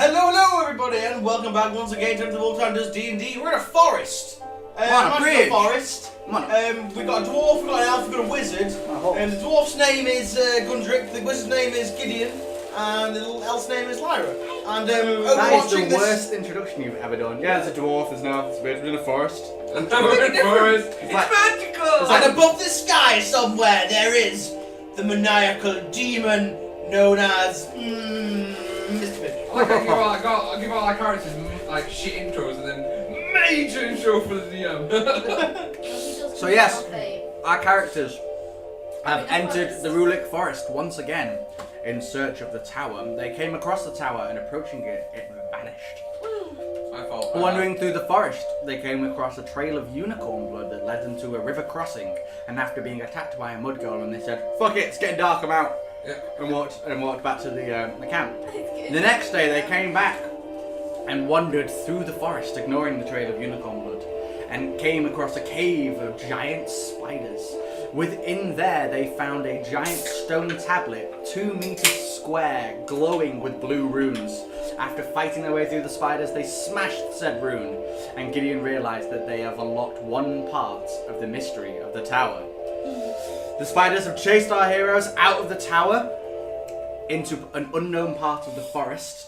Hello everybody and welcome back once again to the Time Does D&D. We're in a forest. On a bridge. Forest. We've got a dwarf, we've got an elf, we've got a wizard. The dwarf's name is Gundrick, the wizard's name is Gideon, and the little elf's name is Lyra. And that is the worst introduction you've ever done. Yeah, it's a dwarf, there's no, we're in a forest. We're in a forest. It's magical! And above the sky somewhere there is the maniacal demon known as Mr. Bitch. I'll give all our characters like shit intros and then major intro for the DM. So yes, our characters have entered the Rulik Forest once again in search of the tower. They came across the tower and approaching it, it vanished. My fault. Wandering through the forest, they came across a trail of unicorn blood that led them to a river crossing, and after being attacked by a mud golem, they said, "Fuck it, it's getting dark, I'm out." Yeah. And walked back to the camp. The next day they came back and wandered through the forest, ignoring the trail of unicorn blood, and came across a cave of giant spiders. Within there they found a giant stone tablet, 2 meters square, glowing with blue runes. After fighting their way through the spiders, they smashed said rune, and Gideon realized that they have unlocked one part of the mystery of the tower. The spiders have chased our heroes out of the tower into an unknown part of the forest,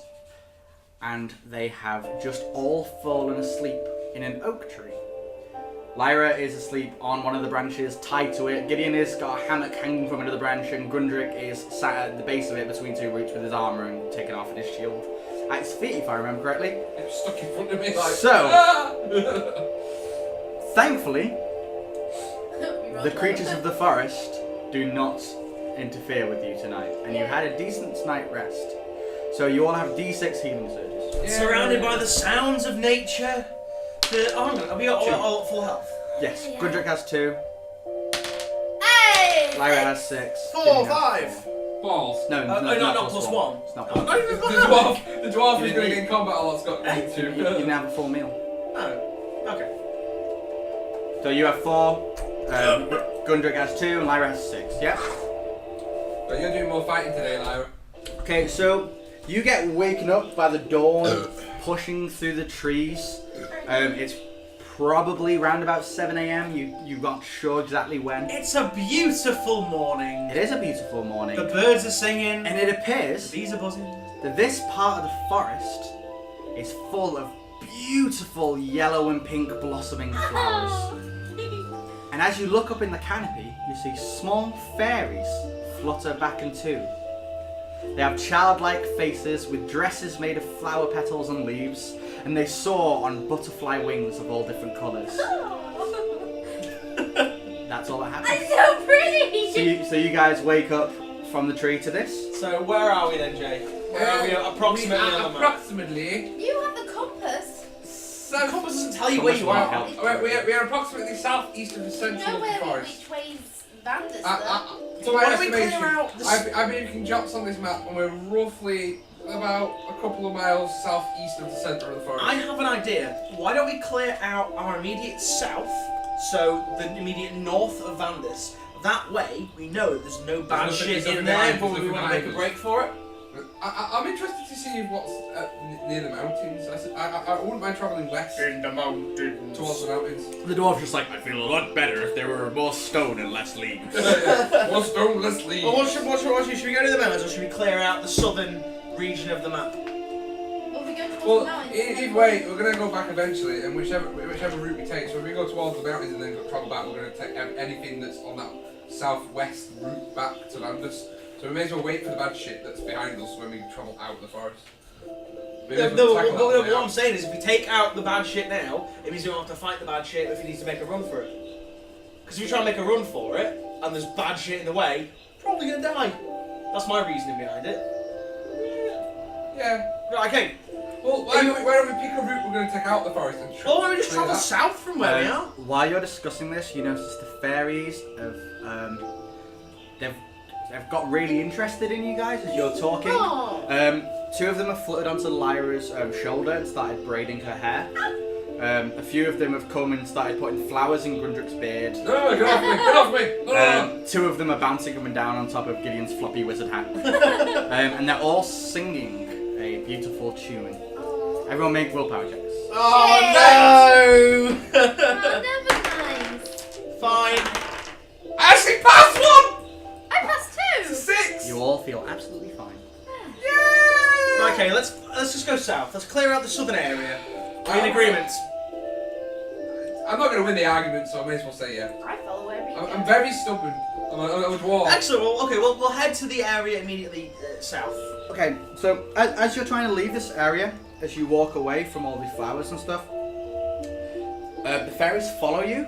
and they have just all fallen asleep in an oak tree. Lyra is asleep on one of the branches, tied to it. Gideon has got a hammock hanging from another branch, and Gundrick is sat at the base of it between 2 roots with his armour and taken off his shield at his feet, if I remember correctly. It's stuck in front of me. Like, So, thankfully, the creatures of the forest do not interfere with you tonight, and you had a decent night rest. So you all have D6 healing surges. Yeah. Surrounded by the sounds of nature. Have we got all full health? Yes, Gundrick has 2, Hey! Lyra has 6. 4, Gideon has 5. balls. No, not plus one. It's not The plus dwarf is going to get in combat a lot's got one. You didn't have a full meal. Oh, okay. So you have 4, Gundrick has 2, and Lyra has 6, yeah? But you're doing more fighting today, Lyra. Okay, so you get waken up by the dawn pushing through the trees. It's probably round about 7 AM. You're not sure exactly when. It's a beautiful morning. It is a beautiful morning. The birds are singing. And it appears The bees are buzzing. that this part of the forest is full of beautiful yellow and pink blossoming flowers. And as you look up in the canopy, you see small fairies flutter back and to. They have childlike faces with dresses made of flower petals and leaves, and they soar on butterfly wings of all different colours. That's all that happens. It's so pretty! So you guys wake up from the tree to this. So where are we then, Jay? Where are we approximately on the map? Approximately. You have the compass. The compass doesn't tell you where you are. We are approximately southeast of the central of the forest. Which way's Vandus, To my Why don't we clear estimation, out the I've been making jumps on this map, and we're roughly about a couple of miles southeast of the centre of the forest. I have an idea. Why don't we clear out our immediate south, so the immediate north of Vandus? That way, we know that there's no bad There's shit nothing in there behind us, before we nothing want to make a behind break for it. I'm interested to see what's near the mountains. I wouldn't mind travelling west In the mountains. towards the mountains. The dwarf's just like, I feel a lot better if there were more stone and less leaves. More stone, less leaves. Well, should we go to the mountains or should we clear out the southern region of the map? Well, we go towards the Well, mountains. either way, we're going to go back eventually, and whichever route we take. So if we go towards the mountains and then travel back, we're going to take anything that's on that southwest route back to Landus. So we may as well wait for the bad shit that's behind us when we travel out of the forest. What I'm saying is, if we take out the bad shit now, it means we don't have to fight the bad shit if he needs to make a run for it. Because if we try and make a run for it, and there's bad shit in the way, probably gonna die. That's my reasoning behind it. Yeah. Right, okay. Well, why don't we pick a route we're going to take out the forest and Or why don't we just travel south from where we are? While you're discussing this, you notice the fairies have they've got really interested in you guys as you're talking. Oh. 2 of them have fluttered onto Lyra's shoulder and started braiding her hair. A few of them have come and started putting flowers in Gundrick's beard. No, get off me! Get off me! No. 2 of them are bouncing up and down on top of Gideon's floppy wizard hat. And they're all singing a beautiful tune. Oh. Everyone make willpower checks. Oh Oh, no! never mind. Fine. I actually passed one! I passed It's a 2. 6! You all feel absolutely fine. Yay! Okay, let's just go south. Let's clear out the southern area. Are you in agreement? I'm not going to win the argument, so I may as well say yeah. I follow wherever you I'm go. very stubborn. I'm a dwarf. Excellent. Well, okay. We'll head to the area immediately south. Okay, so as you're trying to leave this area, as you walk away from all these flowers and stuff, the fairies follow you,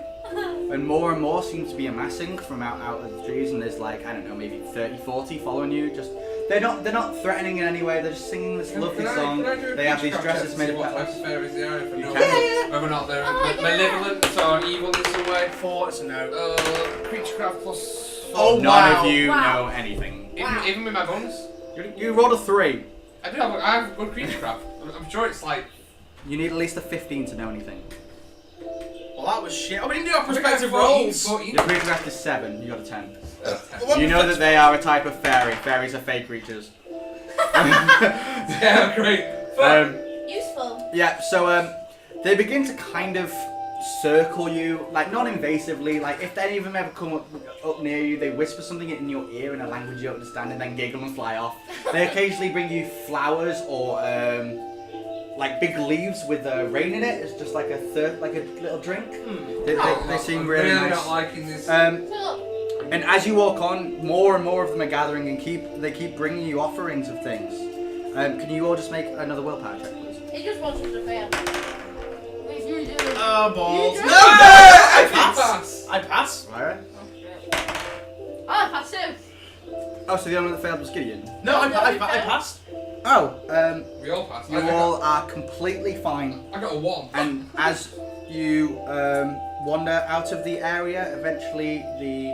and more seem to be amassing from out of the trees, and there's like, I don't know, maybe 30, 40 following you. Just they're not threatening in any way. They're just singing this lovely song. Can I do a They have these creature dresses check made to of see what types petals. of fairies they are, if I You know can. whether or not they're Oh, yeah. malevolent or evil in some way. 4. It's a no. Creaturecraft plus 4. Oh, None wow. of you Wow. know anything. Wow. Even with my guns? You rolled a 3. I have good creaturecraft. I'm sure it's like... You need at least a 15 to know anything. Well, that was shit. Oh, we didn't do our I think I prospective have 14, rolls. 14. Your creaturecraft is 7. You got a 10. What You know was that they are a type of fairy. Fairies are fake creatures. Yeah, great. Fuck. Useful. Yeah, so they begin to kind of circle you, like non-invasively. Like if any of them ever come up near you, they whisper something in your ear in a language you don't understand, and then giggle and fly off. They occasionally bring you flowers or like big leaves with rain in it. It's just like a little drink. They seem really I'm nice. not liking this. And as you walk on, more and more of them are gathering, and they keep bringing you offerings of things. Can you all just make another willpower check, please? He just wants you to fail. If you do. Oh, balls. You No! do. I pass. pass. I pass. Right. Oh, I passed 2. Oh, so the only one that failed was Gideon. No, I No, you passed. Oh, We all passed. you all are completely fine. I got a 1. And as you wander out of the area, eventually the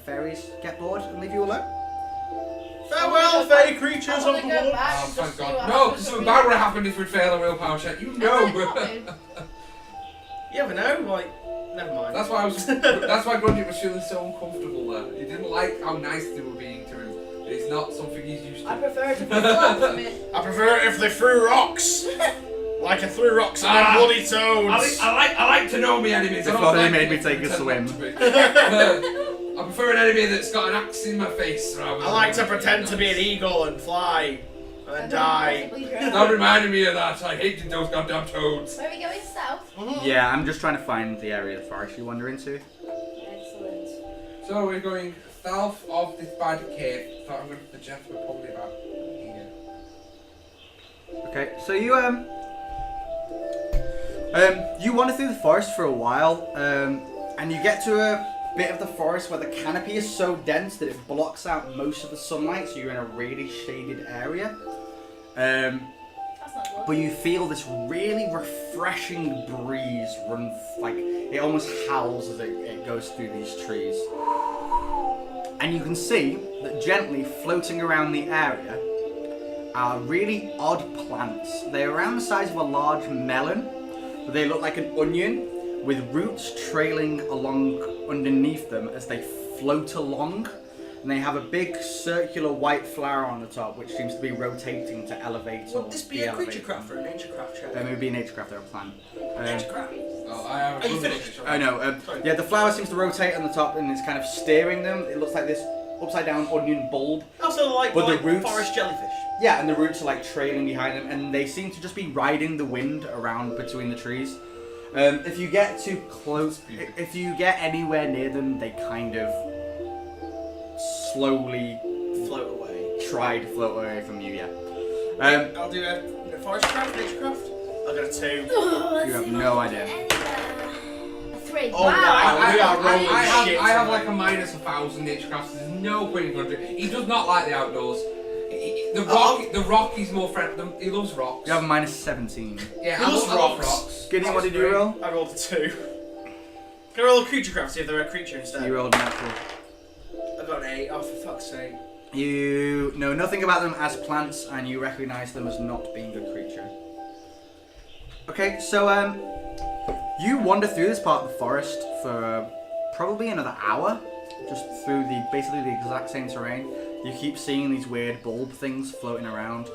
fairies get bored and leave you alone. Farewell, fairy creatures I of want the to go wood. back Oh, and thank just see God. what No, happens something if bad we- would have happened if we'd failed a willpower check. You know. You never know. Like, never mind. That's why That's why Grundy was feeling so uncomfortable there. He didn't like how nice they were being to him. It's not something he's used to. I prefer it if they flop from it. I prefer it if they threw rocks. Like I threw rocks at them bloody toads. I like to know my enemies. They I don't thought they like made to me take a pretend swim. not to be. I prefer an enemy that's got an axe in my face. Rather I like to than pretend to be an eagle and fly and die. Stop reminding me of that. I hated those goddamn toads. Where are we going south? Yeah, I'm just trying to find the area of the forest you wander into. Excellent. So we're going south of this bad cave. So I'm going to suggest we're probably about here. Okay, so you wander through the forest for a while, and you get to a bit of the forest where the canopy is so dense that it blocks out most of the sunlight, so you're in a really shaded area. That's not good. But you feel this really refreshing breeze run, like it almost howls as it goes through these trees. And you can see that gently floating around the area are really odd plants. They're around the size of a large melon, but they look like an onion with roots trailing along underneath them as they float along. And they have a big circular white flower on the top, which seems to be rotating to elevate. Would this be a creature craft or a nature craft check? It would be a nature craft or a plant. Nature craft. Oh, I have Are you finished? Oh no, yeah, the flower seems to rotate on the top and it's kind of steering them. It looks like this upside down onion bulb. Also, like, But the like roots- forest jellyfish. Yeah, and the roots are like trailing behind them, and they seem to just be riding the wind around between the trees. If you get too close, if you get anywhere near them, they kind of slowly Float away. try to float away from you. Yeah. I'll do a forest craft, nature craft. I got a 2. You have no idea. A 3. Oh, wow. We are rolling shit I have tonight. like a minus 1,000 nature crafts. There's no point in going to. He does not like the outdoors. The rock is more friendly. He loves rocks. You have a minus 17. Yeah, He I loves love rocks. rocks. Gideon, what did you Great. roll? I rolled a 2. Can I roll a creature craft, see if they're a creature instead? You rolled a natural. I got an 8. Oh, for fuck's sake. You know nothing about them as plants, and you recognize them as not being a creature. Okay, so you wander through this part of the forest for probably another hour, just through basically the exact same terrain. You keep seeing these weird bulb things floating around.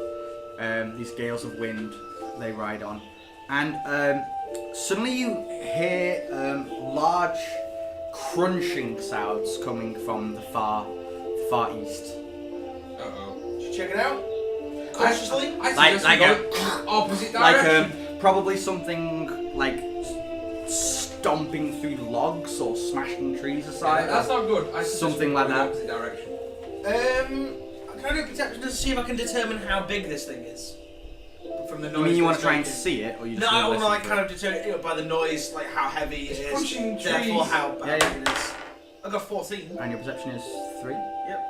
these gales of wind they ride on. And suddenly you hear large crunching sounds coming from the far east. Uh-oh. Should we check it out? Cautiously? I Like suggest we go opposite direction. Like probably something like stomping through logs or smashing trees aside. That's not good. I suggest Something we like go that. Opposite direction. Can I do a perception to see if I can determine how big this thing is? From the noise. You mean you want it's to try and making? see it, or you No, just I want to listen like to kind it? of determine by the noise, like how heavy it It's is. crunching Therefore, trees. how bad Yeah, it is. I got 14. And your perception is 3. Yep.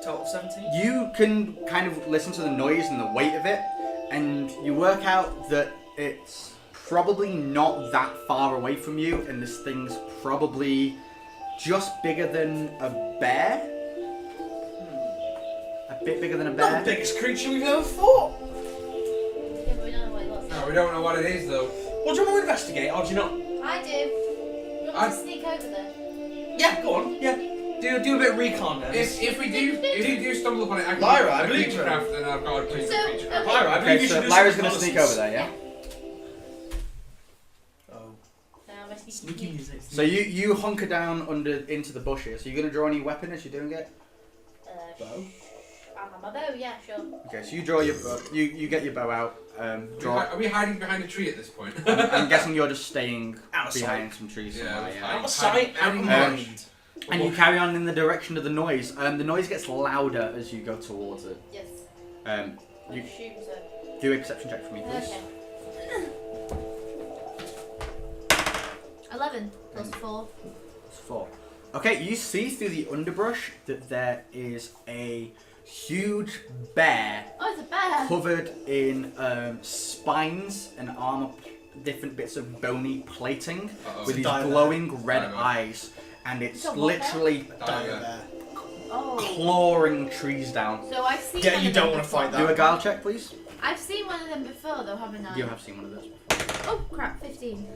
Total of 17. You can kind of listen to the noise and the weight of it, and you work out that it's probably not that far away from you, and this thing's probably just bigger than a bear. A bit bigger than a bear. Not the biggest creature we've ever fought. Yeah, but we don't know what it looks No, like. we don't know what it is though. Well, do you want to investigate, or do you not? I do. You want me to sneak over there? Yeah, go on. Yeah. Do a bit of recon then. If we do stumble upon it, I can Lyra, do I a believe creature you. craft, then I've got a creature So, creature okay. craft. Lyra, I believe Okay, you so should do Lyra's some gonna sneak reconnaissance. over there, yeah? Oh. No, I'm sneaky. Sneaky music. So you hunker down into the bushes. Are you going to draw any weapon as you're doing it? Bow? I'll have my bow, yeah, sure. Okay, so you draw your bow. You get your bow out. Draw. Are we hiding behind a tree at this point? I'm guessing you're just staying Out of behind some trees Yeah, somewhere. that's Yeah. fine. Out of sight, out of Um, mind. And you carry on in the direction of the noise. The noise gets louder as you go towards it. Yes. You I assume so. do a perception check for me, please. Okay. 11 plus 4. It's 4. Okay, you see through the underbrush that there is a huge bear Oh, it's a bear! covered in spines and armor, different bits of bony plating Uh-oh. with these Dire bear. glowing red Dire bear. eyes, and it's It's a what bear? literally Dire Dire. bear. Oh. clawing trees down. So I've seen Yeah, one you of them don't wanna before. fight that. Do a guile check, please. I've seen one of them before though, haven't I? You have seen one of those before. Oh crap, 15.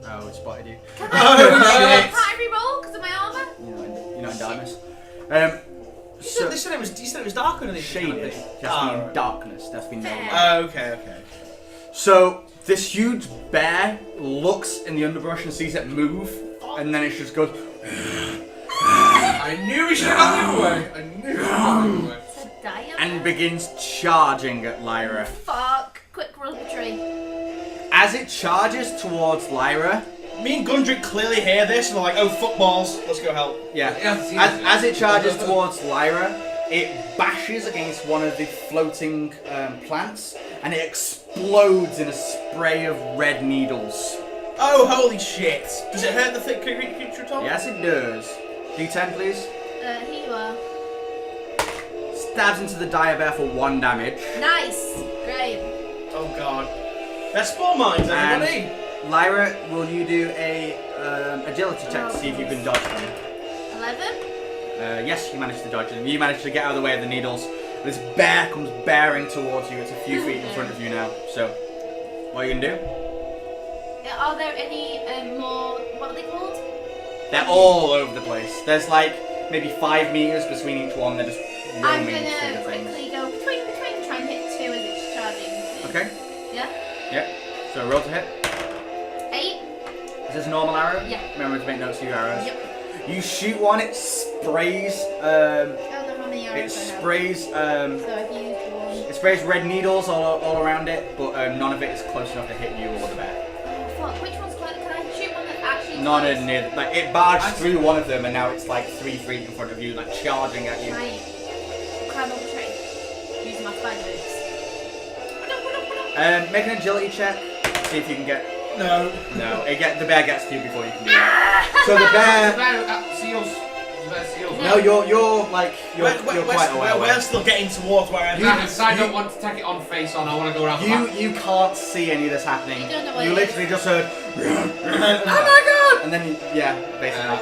Oh, it spotted you. Can Oh, I, shit. can't I re-roll because of my armour? You're not in darkness. You said it was darker than it Shaded. That's Ah, been right. darkness. That's been Fair. known. Okay. So this huge bear looks in the underbrush and sees it move, and then it just goes. I knew we should have gone the other way. I knew we should have gone the other way. It's a dire And bear. begins charging at Lyra. Fuck. Quick, run up a tree. As it charges towards Lyra, Me and Gundrick clearly hear this and we're like, oh, footballs, let's go help. yeah, Yeah, I've seen as it. it charges towards Lyra, it bashes against one of the floating plants, and it explodes in a spray of red needles. Oh, holy shit. Does it hurt the thick creature at all? Yes, it does. D10, please. Here you are. Stabs into the dire bear for 1 damage. Nice. Great. Oh, God. They're spawn mines, everybody. Lyra, will you do a agility check to see if you can dodge them? 11. Yes, you managed to dodge them. You managed to get out of the way of the needles. This bear comes bearing towards you. It's a few feet in front of you now. So, what are you gonna do? Are there any more, what are they called? They're all over the place. There's like maybe 5 meters between each one. They're just I'm roaming through gonna the things. quickly go between, try and hit 2 as it's charging. Okay. Yeah? Yep. So roll to hit. 8. Is this a normal arrow? Yeah. Remember to make notes of your arrows. Yep. You shoot one. It sprays. I don't know how many It arrows I have. sprays. So I've used 1. It sprays red needles all around it, but none of it is close enough to hit you or the bear. Oh fuck, which one's close? Can I shoot one that's actually None close? of near. Like it barged through one of them, and now it's like 3 feet in front of you, like charging at you. Can I climb up a tree? Using my spider boots. Make an agility check. See if you can get. No. No, the bear gets to you before you can do it. So the bear. Seals. The bear seals. No, you're quite a while away. We're still getting towards where I'm I don't want to take it on face on. I want to go around the back. You can't see any of this happening. You don't know what You it literally is. just heard. Oh my god! And then basically.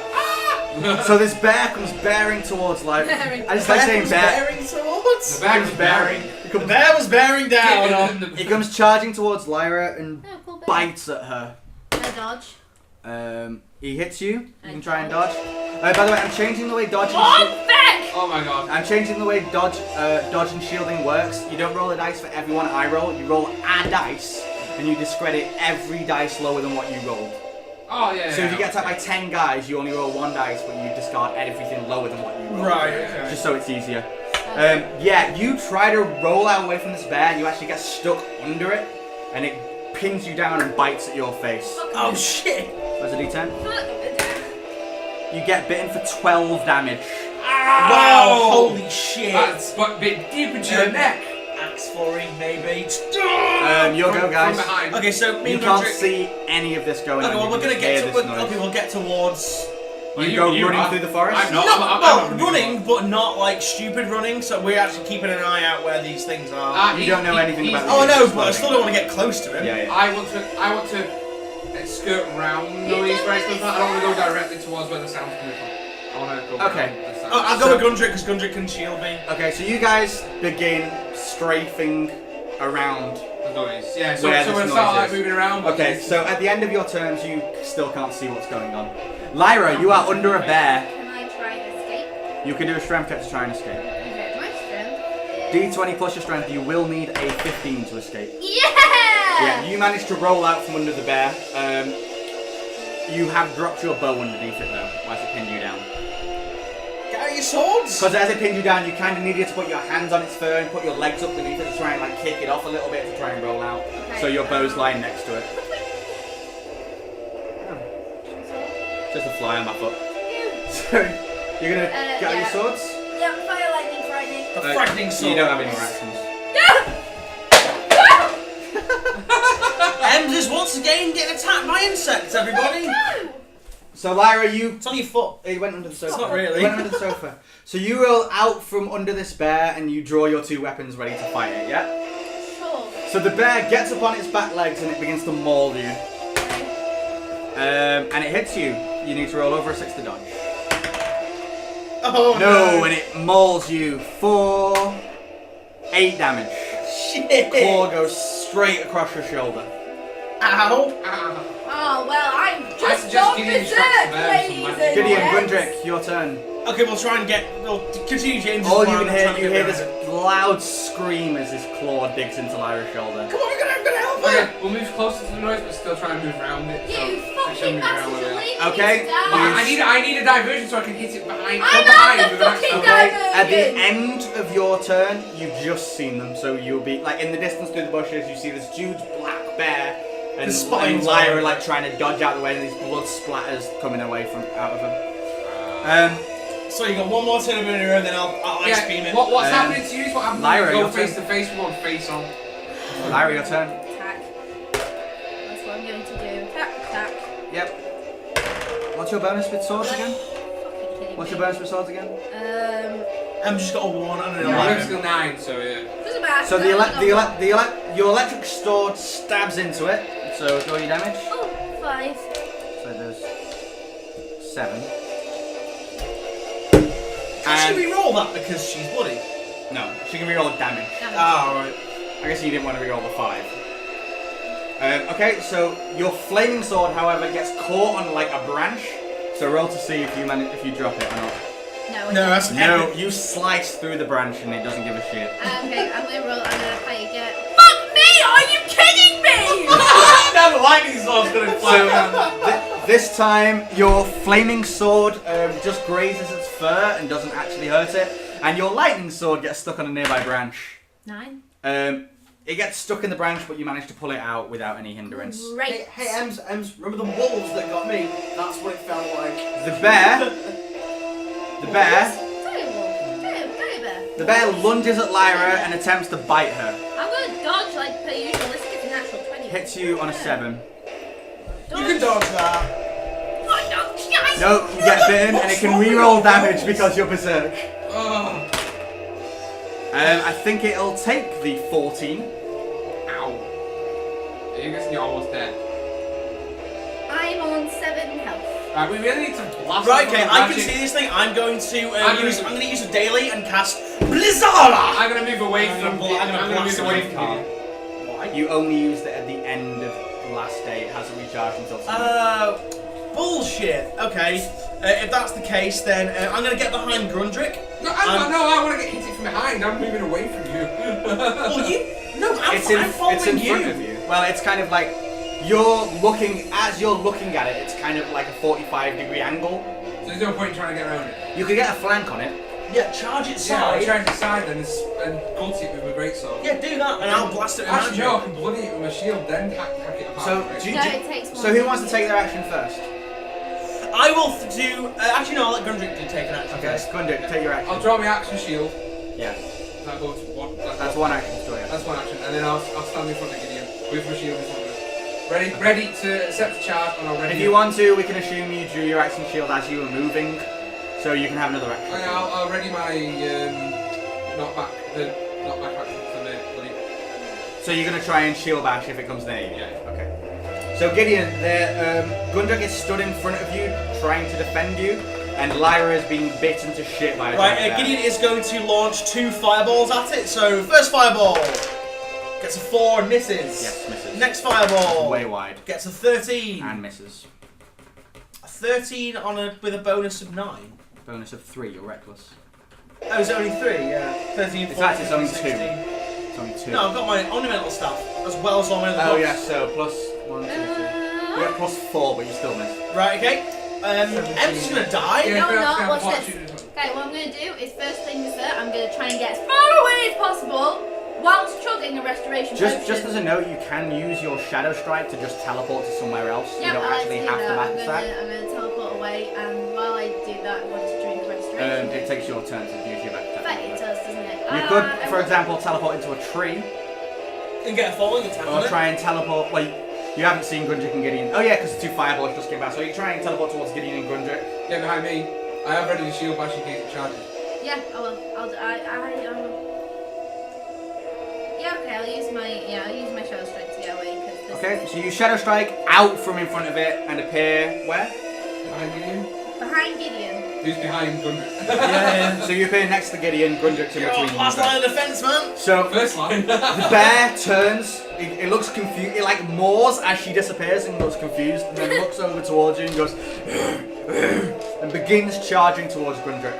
So this bear comes bearing towards like. Bearing. I just like saying bear. bearing towards. The bear was bearing. The bear was bearing down. He comes charging towards Lyra and Oh, cool bear. bites at her. Can I dodge? He hits you. You I can try and dodge. By the way, I'm changing the way dodging. Oh, feck! Oh my god. I'm changing the way dodge and shielding works. You don't roll a dice for every one I roll. You roll a dice, and you discredit every dice lower than what you rolled. Oh yeah. So if you get attacked by 10 guys, you only roll 1 dice, but you discard everything lower than what you rolled. Right, okay. Just so it's easier. Yeah, you try to roll out away from this bear, and you actually get stuck under it, and it pins you down and bites at your face. Oh shit! There's a d10. You get bitten for 12 damage. Wow! Holy shit! That's but bit deep into your neck. Axe flurry, maybe. You'll go, guys. From behind. Okay, so me You and can't Gundrick- see any of this going Okay, on. well You we're can gonna just hear get this to. noise. Okay, we'll get towards. You go running through the forest? I'm not. No, running, but not like stupid running. So we're actually keeping an eye out where these things are. You don't know anything about Oh the no, things but I still don't want to floating. get close to him. Yeah, yeah. I want to skirt around noise where it's coming from. I don't want to go directly towards where the sound's coming from. I want to go Okay. around the sound. I'll go with Gundrick because Gundrick can shield me. Okay, so you guys begin strafing around. The noise. Yeah, so Where we're this start noise like is. moving around. but Okay, it's- so at the end of your turns, you still can't see what's going on. Lyra, you are under a bear. Can I try and escape? You can do a strength check to try and escape. Okay, my strength is... D20 plus your strength, you will need a 15 to escape. Yeah! Yeah, you managed to roll out from under the bear. You have dropped your bow underneath it though, as it pinned you down. Get out your swords! Because as it pinned you down, you kind of needed to put your hands on its fur and put your legs up beneath it to try and like kick it off a little bit to try and roll out. Okay. So your bow's lying next to it. Just a fly on my foot. So you're gonna get out your yeah. swords? Yeah, fire lightning frightening. The frightening sword. You don't have any more actions. Ems is once again getting attacked by insects, everybody! No! So Lyra, you It's on your foot. he went under the sofa. It's not really. He went under the sofa. So you roll out from under this bear and you draw your 2 weapons ready to fight it, yeah? Sure. So the bear gets up on its back legs and it begins to maul you. And it hits you. You need to roll over a 6 to dodge. Oh No, and it mauls you for 8 damage. Shit! Claw goes straight across your shoulder. Ow! Ah. Oh, well, I'm I just suggest gone Gideon berserk, straps there, ladies some and magic. Gideon, gents. Gundrick, your turn. Okay, we'll try and we'll continue James' All you plan can of hear, trying to you get hear rid this of it. loud scream as his claw digs into Lyra's shoulder. Come on, I'm gonna help Okay, her! we'll move closer to the noise, but still try and move around it. You so it fucking shouldn't move around bastards where are we are. leaving Okay, me down. you- I need a diversion so I can hit it behind. I'm from behind on the with an fucking axe. Okay, at the diversion. end of your turn, you've just seen them, so you'll be like in the distance through the bushes. You see this huge black bear, and, The spines Lyra on. like trying to dodge out of the way, and these blood splatters coming away from out of them. So you got one more turn of an arrow, then I'll ice beam it. What's Um, happening to you is what happens Lyra, when you your go face turn. to face with one face on. Lyra, your turn. Attack. That's what I'm going to do. Attack. Yep. What's your bonus with swords again? Fucking kidding What's me. your bonus with swords again? I've just got a 1 and an I'm 11. still 9, so yeah. Doesn't matter. So I got one. your electric sword stabs into it. So roll your damage. Oh, 5. So there's 7. Can she re-roll that because she's bloody? No, she can reroll damage. Ah, right. I guess you didn't want to reroll the 5. Okay, so your flaming sword, however, gets caught on like a branch. So roll to see if you drop it or not. No, No, that's No, epic. you slice through the branch and it doesn't give a shit. Okay, I'm gonna roll. I'm gonna fight again. Fuck me! Are you kidding me? Now the lightning sword's gonna fly So around. this time, your flaming sword just grazes its fur and doesn't actually hurt it, and your lightning sword gets stuck on a nearby branch. 9. It gets stuck in the branch, but you manage to pull it out without any hindrance. Great. Hey, Ems, remember the wolves that got me? That's what it felt like. The bear lunges at Lyra and attempts to bite her. I'm gonna dodge like per usual. Let's get a natural 20. Hits you on a 7. You can dodge that. No, you get bitten, and it can reroll damage because you're berserk. Oh. I think it'll take the 14. Ow. You're guessing you're almost dead. I'm on 7 health. Right, we really need to blast Right, off okay, the I can magic. see this thing. I'm going to I'm use a daily and cast Blizzara. I'm gonna move away I'm from gonna move blast away away from from you. Why? You only used it at the end of last day. It hasn't recharged until tomorrow. Bullshit. Okay, if that's the case, then I'm gonna get behind Grundrick. No, I want to get hit it from behind. I'm moving away from you. Well, you. No, I'm following it's in you. front of you. Well, it's kind of like you're looking at it. It's kind of like a 45-degree angle. So there's no point in trying to get around it. You could get a flank on it. Yeah, charge it Yeah, I'll side. charge it side then and gut it with a great sword. Yeah, do that, and I'll blast it with Actually, magic. no, I can bloody it with my shield, then hack it apart. So, it takes so who wants to take their action first? I will do. Actually, no, I'll let Grundrick do take an action Okay, first. Grundrick, take your action. I'll draw my action shield. Yeah, That goes one. that's one action. So yeah. That's one action, and then I'll stand in front of Gideon with my shield in front of us. Ready to accept the charge, and I'll ready. If you want to, we can assume you drew your action shield as you were moving, so you can have another action. Okay, I'll ready my knockback action for the bloody. So you're gonna try and shield bash if it comes near you. Yeah. Okay. So Gideon, Gundog is stood in front of you, trying to defend you, and Lyra is being bitten to shit by a Right, giant bear. Gideon is going to launch 2 fireballs at it. So first fireball gets a 4 and misses. Yes, misses. Next fireball Way wide. gets a 13. And misses. A 13 with a bonus of 9. Bonus of 3. You're reckless. Oh, is it only 3? Yeah. 13, It's 14, actually it's only 2. 16. It's only 2. No, I've got my ornamental staff as well as all my other Oh buffs. yeah, so plus 1, 2, 3. You have plus 4, but you still miss. Right, okay. Em's gonna die. Yeah. No, I'm Yeah, not. Watch watch this. it. Okay, what I'm going to do is first things first, I'm going to try and get as far away as possible whilst chugging a restoration potion. Just as a note, you can use your Shadow Strike to just teleport to somewhere else. Yeah, You don't I like actually to do have to that. max that. I'm going to teleport away, and while I do that, I want to drink restoration. It takes your turn to use your back I bet it does, doesn't it? You could, for example, teleport into a tree, And get a falling attack or on it. try and teleport. Well, you haven't seen Grundrick and Gideon. Oh yeah, because the 2 fireballs just came back. So you try and teleport towards Gideon and Grundrick. Get behind me. I have ready to shield bash in case it charges. Yeah, I will. I will. Yeah, okay, I'll use my shadow strike to get away, because this Okay, so you Shadow Strike out from in front of it and appear where? Behind Gideon? behind Gideon. Who's behind Gundrick? Yeah. So you appear next to Gideon, Grundrick's in between. Last you. line of defense, man. So First line. the bear turns, it looks confused, it like moors as she disappears and looks confused, and then looks over towards you and goes, and begins charging towards Grundrick.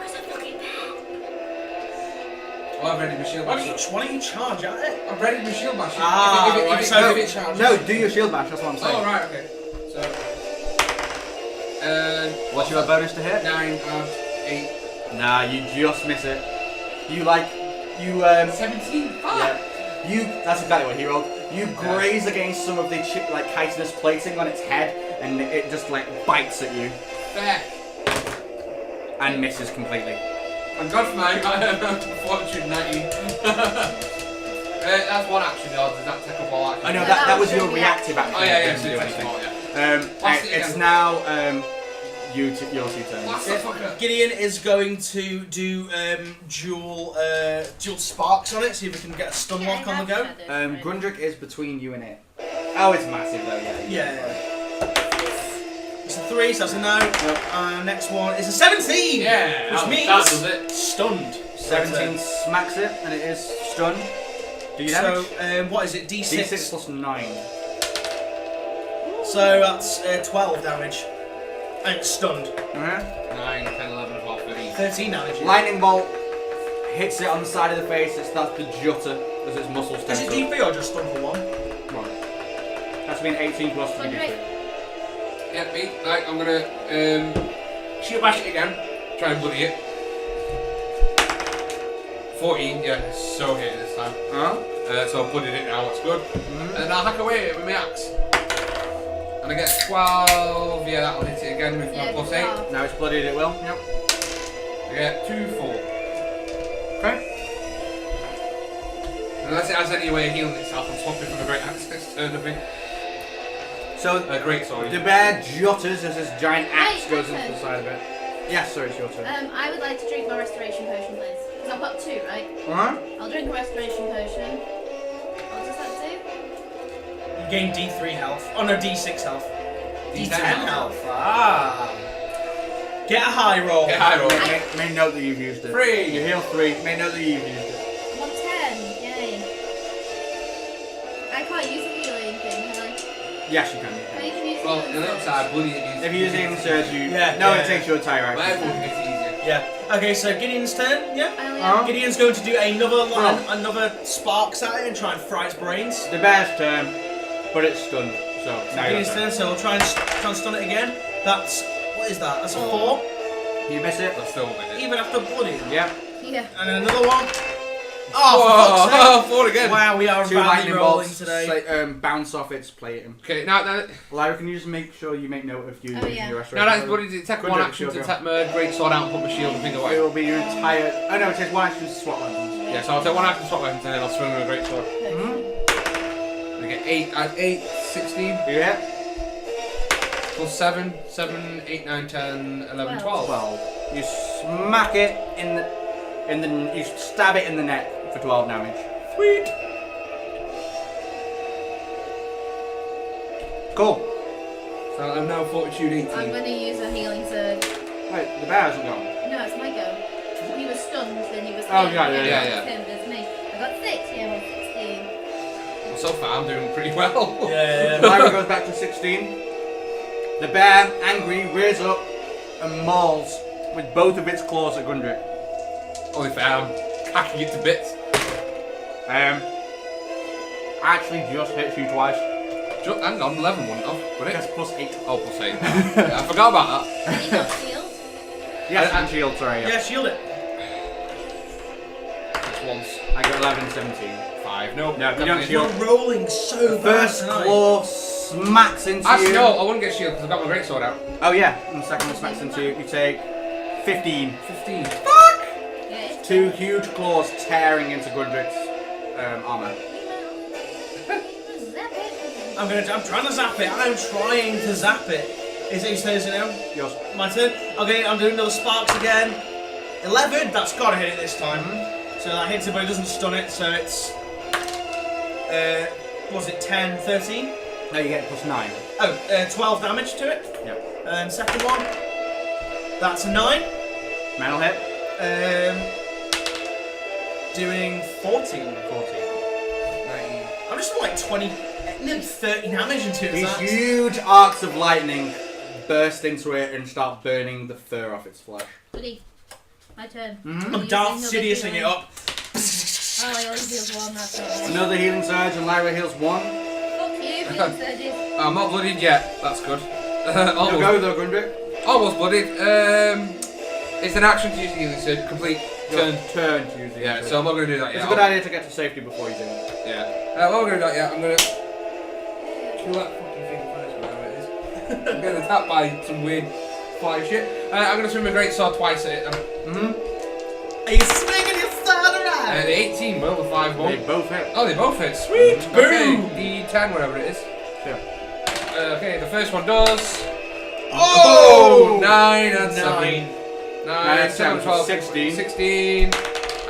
Well, I've ready my shield Why bash. don't you charge at it? I've ready my shield bash. Ah, right, so- If it charges. No, do your shield bash, that's what I'm saying. Oh, right, okay. So. What's your bonus to hit? 9 and 8. Nah, you just miss it. You 17? Fuck! yeah. That's exactly what he rolled. You graze against some of the chitinous plating on its head, and it just bites at you Fair. and misses completely. I'm God for my fortune 19. That's one action, though. Does that take up all action? I know Yeah, that that was was your your reactive reaction. action. Oh, yeah, It yeah, didn't so do it takes anything. them all, yeah. Last it It's again. now your 2 turns. Last the fucker. Gideon is going to do dual sparks on it, see if we can get a stun lock on the go. Grundrick is between you and it. Oh, it's massive though, yeah. Yeah. It's a 3, so that's a no. Next one is a 17! Yeah, Which that means does it. stunned. 17 smacks it, and it is stunned. Do you damage? So, what is it? D6. D6 plus 9. So that's 12 damage. And it's stunned. 9, 10, 11, 12, 13. 13 damage. Yeah. Lightning bolt hits it on the side of the face. It starts to jutter as its muscles Is tense it up. DP or just stun for 1? That's been 18 plus to be Grundrick. D3. Yeah, me. Right, I'm gonna shield bash it again. Try and bloody it. 14, yeah, so hit this time. So I've bloodied it now, that's good. And then I'll hack away with my axe. And I get 12, yeah, that'll hit it again with my Yeah, plus 8. 12. Now it's bloodied, it will. Yep. I get 2, 4. Okay. Unless it has any way of healing itself, I'm swapping from a great axe next turn, I think. So Great, sorry. the bear jutters as this giant axe Hey, goes my into the turn. side of it. Yes, sorry, it's your turn. I would like to drink my restoration potion, please. Because I've got 2, right? I'll drink a restoration potion. What does that do? You gain D3 health. Oh no, D6 health. D10 health. health. Ah. Get a high roll. Get high roll. May note that you've used it. 3. You heal 3. May note that you've used it. 110, yay. I can't use a healing thing, can I? Yes, you can. Oh, you can use Well, healing on the surge. upside, bloody it If you use healing surge, you Yeah. it takes your entire But action. everyone gets it easier. Yeah. Okay, so Gideon's turn. Yeah. Oh, yeah. Gideon's going to do another sparks at it and try and fry its brains. The bear's turn, but it's stunned. So now your Gideon's turn. turn, so we'll try and stun it again. That's what is that? That's a 4. You miss it. That's still with it. Even after bloody. Yeah. Yeah. And then another one. Oh, for fuck's sake. 4 again. Wow, we are 2 badly lightning rolling bolts today. bounce off its plating. Okay, now Lyra, can you just make sure you make note of you Oh, using yeah. your restoration? that's bloody. It takes one action to take my great sword out and put my shield and thing It away. will be your entire. Oh no, it takes 1 action to swap weapons. Yeah, so I'll take one action to swap weapons and then I'll swing with a great sword. Mm-hmm. I get 8, add 8, 16, Yeah. plus 7, 7, 8, 9, 10, 11, 12. 12. You smack it you stab it in the neck for 12 damage. Sweet. Cool. So I'm now Fortitude 18. I'm going to use a healing surge. Wait, the bear hasn't gone. No, it's my go. He was stunned, then he was Oh, hit, yeah, and then yeah, it's yeah. him, there's me. I got 6, yeah, well, 16. Well, so far I'm doing pretty well. Yeah. Lyra goes back to 16. The bear, angry, rears up and mauls with both of its claws at Gundrick. Only fair, I'm hacking it to bits. Actually just hits you twice. Hang on, 11 wouldn't have, would it? That's plus 8. Oh, plus 8. Yeah, I forgot about that. Can you not shield? Yes, and shield, sorry. Yeah, shield it. Just once. I got 11, 17. 5. No, No, you don't definitely shield. You're rolling so bad First tonight. claw smacks into Actually, you. no, I wouldn't get shield because I've got my great sword out. Oh yeah, and the second one smacks into you. You take 15. 15. Yeah. 2 huge claws tearing into Gundrick's armor. Zap it. I'm trying to zap it. I'm trying to zap it. Is it whose turn is it now? Yours. My turn. Okay, I'm doing another sparks again. 11. That's gotta hit it this time. So that hits it, but it doesn't stun it. So it's was it 10, 13? No, you get plus 9. Oh, 12 damage to it. Yep. Second one. That's a 9. Man'll hit. Doing 14. 14. I'm just doing like 20, nearly 30 damage into it. These huge arcs of lightning burst into it and start burning the fur off its flesh. Goody. My turn. I'm Darth Sidiousing it up. Oh, I only healed 1, that's alright. Another healing surge and Lyra heals 1. Fuck you, healing surges. I'm not bloodied yet. That's good. You'll Almost, go though, Gundrick. almost bloodied. It's an action to use the healing surge. Complete turn. Turn to use the Yeah, healing so I'm not going to do that surge. yet. It's a good idea to get to safety before you do it. Yeah. Well, we're going to do that yet. I'm going to kill that fucking thing first, whatever it is. I'm getting attacked by some weird fly shit. I'm going to swing my great sword twice at it. Are you swinging your sword around? The 18 will, the 5 They won't. both hit. Oh, they both hit. Sweet. Boom. Okay, D10, whatever it is. Sure. Okay, the first one does. Oh! 9 and 7. 9. 9 and 7, 12, 16. 16.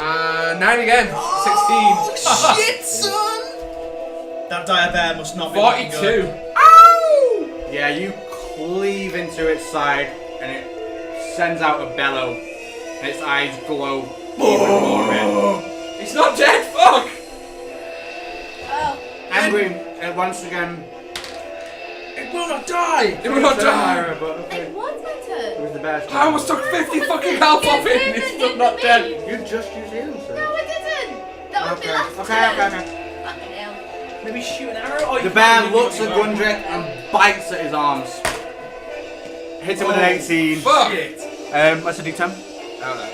And 9 again. 16. Oh, shit, son! That dire bear must not be looking 42. good. Ow! Yeah, you cleave into its side and it sends out a bellow. And its eyes glow even more red. It's not dead, fuck! Oh. Angry once again. It will not die! It will not die! Lyra, but okay. It was my It turn. was the bear's turn. I almost took 50 fucking health off it and it's still not dead. You just used healing No, surge. I didn't. That was my last turn. Okay. Fucking hell. Maybe shoot an arrow? Oh, you The can't bear really looks do at it. Gundrick and bites at his arms. Hits him with an 18. Fuck! Shit. That's a D10. Oh no.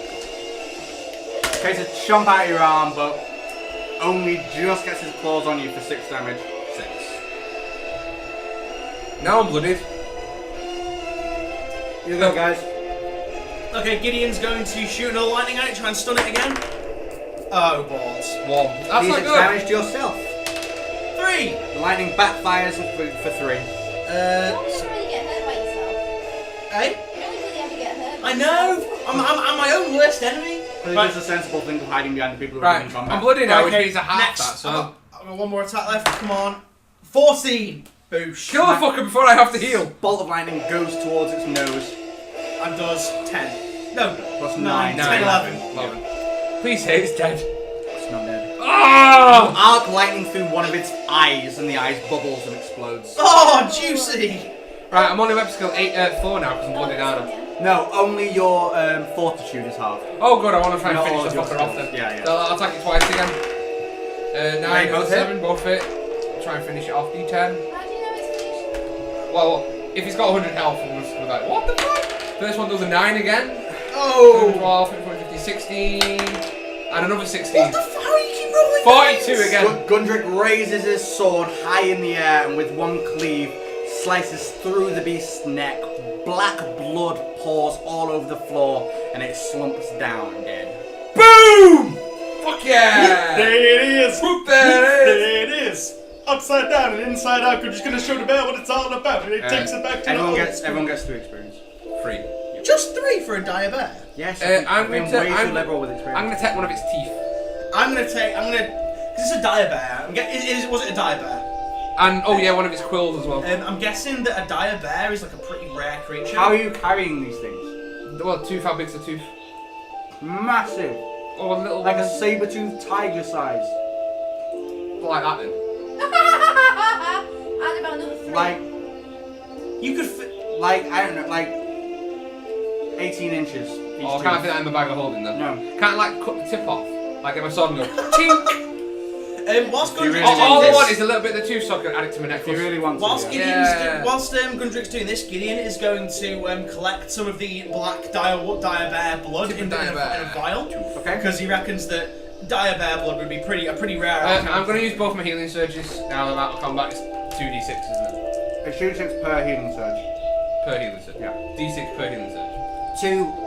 Okay, to chomp out your arm, but only just gets his claws on you for 6 damage. 6. Now I'm blooded. You go, guys. Okay, Gideon's going to shoot another lightning at it, try and stun it again. Oh, balls. 1. That's not D6 good. damage to yourself. 3! The lightning backfires for 3. You don't really get hurt by yourself. Eh? You don't really ever get hurt by I know! I'm my own worst enemy. But Right. it's just a sensible thing of hiding behind the people who are in Right, combat. I'm bloody now, which Okay, means I half next. that, so. I've got one more attack left, come on. 14! Boosh. Kill the fucker before I have to heal. Bolt of lightning goes towards its nose. And does 10. No. Plus 9, 9. 10, 11. 11. Please say it's dead. It's not dead. Arc lightning through one of its eyes, and the eyes bubbles and explodes. Oh, juicy! Right, I'm on a web skill 4 now because I'm bloody down. No, only your fortitude is half. Oh good, I want to try and Not finish all the of your fucker off then. skills. Yeah. So I'll attack it twice again. 9 both and 7, both hit. Try and finish it off. D10. How do you know it's finished? Well, if he's got 100 health, I'm just gonna be like, what the fuck? First one does a 9 again. Oh! 12, 15, 15, 16, and another 16. What the fuck? How do you keep rolling 42 nines? again. Gundrick raises his sword high in the air and with one cleave slices through the beast's neck. Black blood pours all over the floor and it slumps down dead. Boom! Fuck yeah! There it is! Whoop, there it is! There it is! Upside down and inside out. We're just gonna show the bear what it's all about, and it takes it back to everyone the gets 3 experience. 3. Just 3 for a dire bear. Yes, I'm being going to- way I'm- too liberal with experience. I'm gonna take one of its teeth. Because it's a dire bear. Was it a dire bear? And, oh yeah, one of its quills as well. I'm guessing that a dire bear is like a pretty rare creature. How are you carrying these things? Well, tooth, how big's the tooth? Massive, Oh, a little like a one. saber-toothed tiger size. Like that then. And about another 3. Like, You could fit. I don't know, like 18 inches. Each Oh, I can't fit that in my bag of holding then. No. Can't I, like cut the tip off? Like get my sword and go chink! Whilst If you Gundrick's really doing All I this, want is a little bit of the tooth so I can add it to my If you necklace. really want to. whilst yeah. Gundrick's doing this, Gideon is going to collect some of the black dire bear blood in Dire a bear. vial. Okay. Because he reckons that dire bear blood would be a pretty rare outcome. I'm going to use both my healing surges. Now I'm out of combat. It's 2d6, isn't it? It shoots it per healing surge. Per healing surge. Yeah. D6 per healing surge. 2.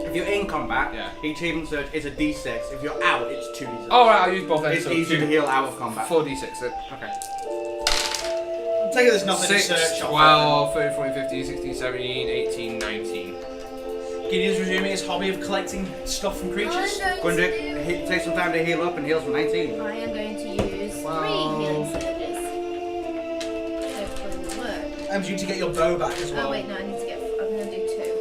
If you're in combat, Yeah. each healing surge is a d6. If you're out, it's 2d6. Oh right, I'll use both then. It's so easier to heal out of combat. 4d6 then. Okay. I'm taking there's nothing to 6, search off. 12, 13, 14, 15, 16, 17, 18, 19. Gideon's resuming his hobby of collecting stuff from creatures. Gundrick, take some time to heal up and heals for 19. I am going to use 3 Wow. healing surges. Hopefully will work. I'm due to get your bow back as well. Oh wait, no, I need to get. I'm going to do 2.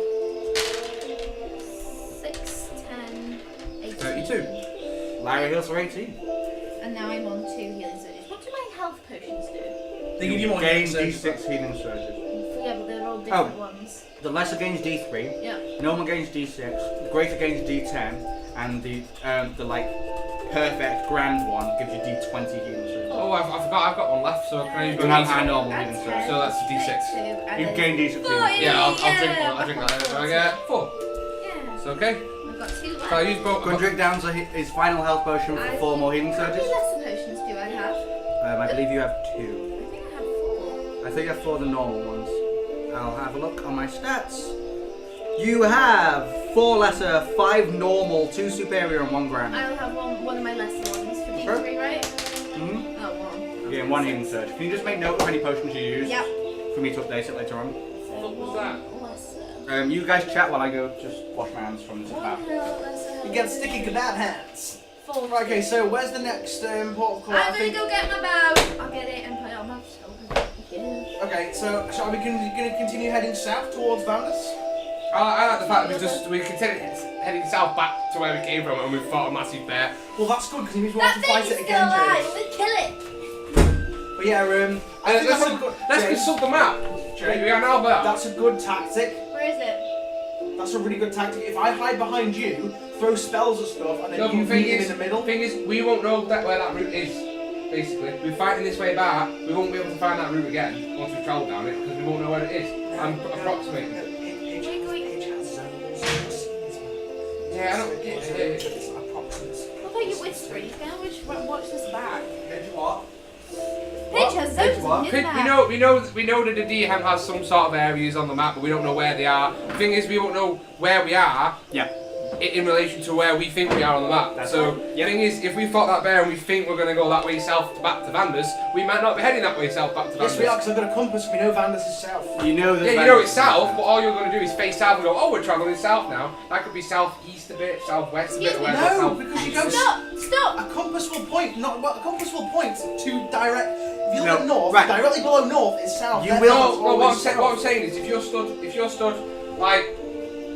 6, 10, 18. 32. Lyra heals for 18. And now I'm on 2 healing surges. What do my health potions do? They give you more gain healing d6 surges. healing surges. Yeah, but they're all different ones. The lesser gains d3, Yeah. normal gains d6, the greater gains d10, and the like perfect grand one gives you d20 healing surges. Oh, I forgot. I've got one left. So can I use You my have D6? a normal And healing 10, surge. So that's a D6. 32, and You then gain d6 healing 40, surge. Yeah, I'll drink one. I'll drink that. So I get 4. Yeah. It's okay. I've got 2 left. So I use both. Gundrick downs his final health potion for 4 more healing How many surges. lesser potions do I have? I believe you have 2. I think I have 4. I think you have 4 of the normal ones. I'll have a look on my stats. You have 4 lesser, 5 normal, 2 superior, and 1 grand. I'll have one of my lesser ones for Sure. D3, right? Mm-hmm. Oh, 1. Again, 1 healing surge. Can you just make note of any potions you use Yep. for me to update it later on? So What was 1 lesser. You guys chat while I go just wash my hands from this One bath. lesser. You get sticky kebab hands. 4. Right, okay, so where's the next port of call? I'm gonna go get my bow. I'll get it and put it on my shoulder. Yeah. Okay, so shall we going to continue heading south towards Vandus? I like the fact that we continue heading south back to where we came from and we fought a massive bear. Well, that's good because it means we'll have That to fight thing it is again, still alive. James. Let's kill it. But yeah, I think that's a good. Let's James, consult the map. James, We are now there. that's a good tactic. Where is it? That's a really good tactic. If I hide behind you, throw spells at stuff, and then No, you the thing meet him is, in the middle. thing is, we won't know where that route is. Basically, we're fighting this way back. We won't be able to find that route again once we've travelled down it because we won't know where it is. I'm approximating. Yeah, I don't get it. What about you whispering? You can watch this back. What? Pitch has zones What? in We know that the DM has some sort of areas on the map, but we don't know where they are. The thing is, we won't know where we are Yeah. in relation to where we think we are on the map. That's So right. the thing is, if we fought that bear and we think we're going to go that way south back to Vandus, we might not be heading that way south back to Vandus. Yes, we are, because I've got a compass. We know Vandus is south. You know that. Yeah, you know it's south, but all you're going to do is face south and go, oh, we're travelling south now. That could be southeast a bit, southwest a bit, Excuse me. wherever No, south. because you don't. Stop! A compass will point. A compass will point to direct. If you No, look at north, right. directly below north is south. You Therefore, will- it's No, what always south. I'm saying is, if you're stood like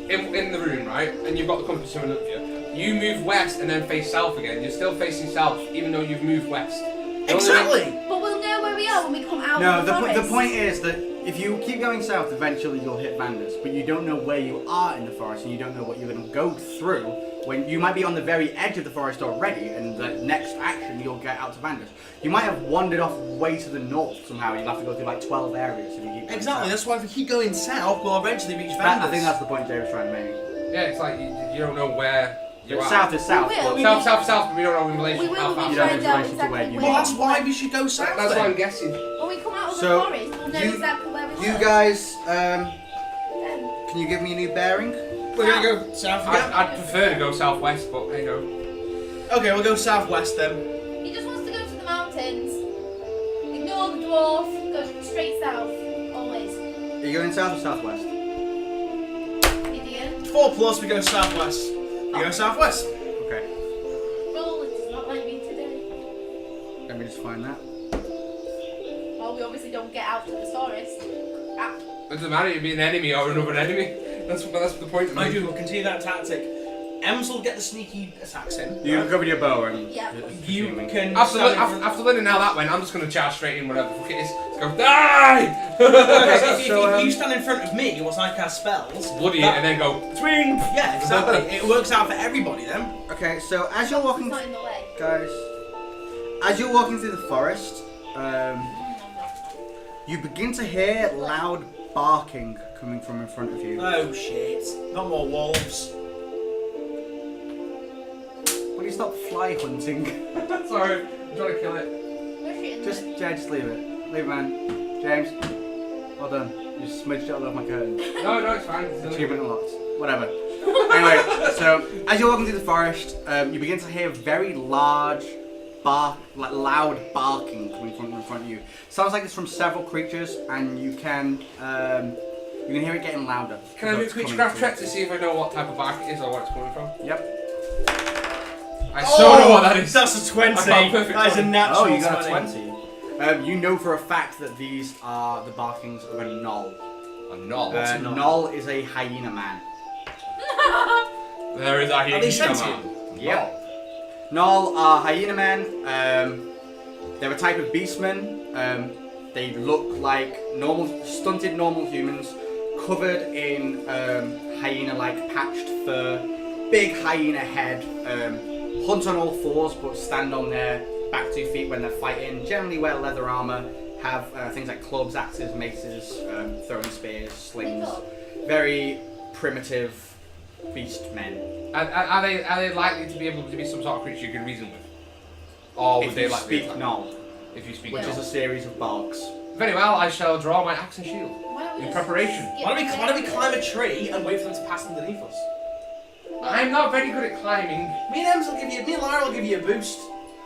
in the room, right, and you've got the compass in front of you, You move west and then face south again. You're still facing south, even though you've moved west. Exactly. But we'll know where we are when we come out No, of the forest. the point is that if you keep going south, eventually you'll hit Vanders, but you don't know where you are in the forest, and you don't know what you're going to go through. When you might be on the very edge of the forest already, and the next action you'll get out to Vanders. You might have wandered off way to the north somehow. You'll have to go through like 12 areas if you keep going Exactly. south. That's why if we keep going south, we'll eventually reach I Vanders. think that's the point Jay was trying to make. Yeah, it's like you don't know where you are. South is south. We will. but South, but we don't know in relation We to will how be far. You don't find have out relation to where exactly you Well, are. that's why we should go south. That's then. what I'm guessing. When we come out of So, the forest, we'll know you- exactly where we You are. guys, Then, can you give me a new bearing? We're gonna go south again. I'd prefer to go southwest, but hey ho. Okay, we'll go southwest then. he just wants to go to the mountains. Ignore the dwarf. Go straight south. Always. Are you going south or southwest? Idiot. 4+, we go southwest. We go southwest. Okay, Roll. It does not like me today. let me just find that. Well, we obviously don't get out to the forest. Crap. It doesn't matter if you be an enemy or another enemy. That's the point. Mind you, we'll continue that tactic. Ems will get the sneaky attacks in. You cover your bow and Yeah. You can. After, stand in after, front- after learning how that went, I'm just going to charge straight in whatever the fuck it is. Let's go, die! Okay, So, if you stand in front of me once I cast spells, Bloody it that- and then go, swing! Yeah, exactly. It works out for everybody then. okay. So as you're It's walking, not in the way. guys, as you're walking through the forest, you begin to hear loud barking coming from in front of you. Oh shit! Not more wolves. Will you stop fly hunting? Sorry, I'm trying to kill it. We're shooting just, them. Jay, just leave it. Leave it, man. James, well done. You smudged it all over my curtain. No, it's fine. It's Achievement unlocked. Whatever. Anyway, so as you're walking through the forest, you begin to hear very large loud barking coming from in front of you. Sounds like it's from several creatures, and you can hear it getting louder. Can I do a quick craft check to see if I know what type of bark it is or where it's coming from? Yep. I so know what that is. That's a 20. I got a perfect That is a 20. natural Oh, you got a 20. You know for a fact that these are the barkings of a gnoll. A knoll. What's a gnoll? Gnoll is a hyena man. There is a Are they hyena sentient? man. Yep. Gnoll are hyena men. They're a type of beastmen. They look like stunted normal humans, covered in hyena-like patched fur, big hyena head, hunt on all fours but stand on their back 2 feet when they're fighting. Generally wear leather armor, have things like clubs, axes, maces, throwing spears, slings. Very primitive beast men. Are they likely to be able to be some sort of creature you can reason with? Or would If they you like speak Gnoll, If you speak which is a series of barks. Very well, I shall draw my axe and shield. Why don't we In just preparation. skip Why don't we the climb a tree and wait for them to pass underneath us? I'm not very good at climbing. Me and Lara will give you a boost.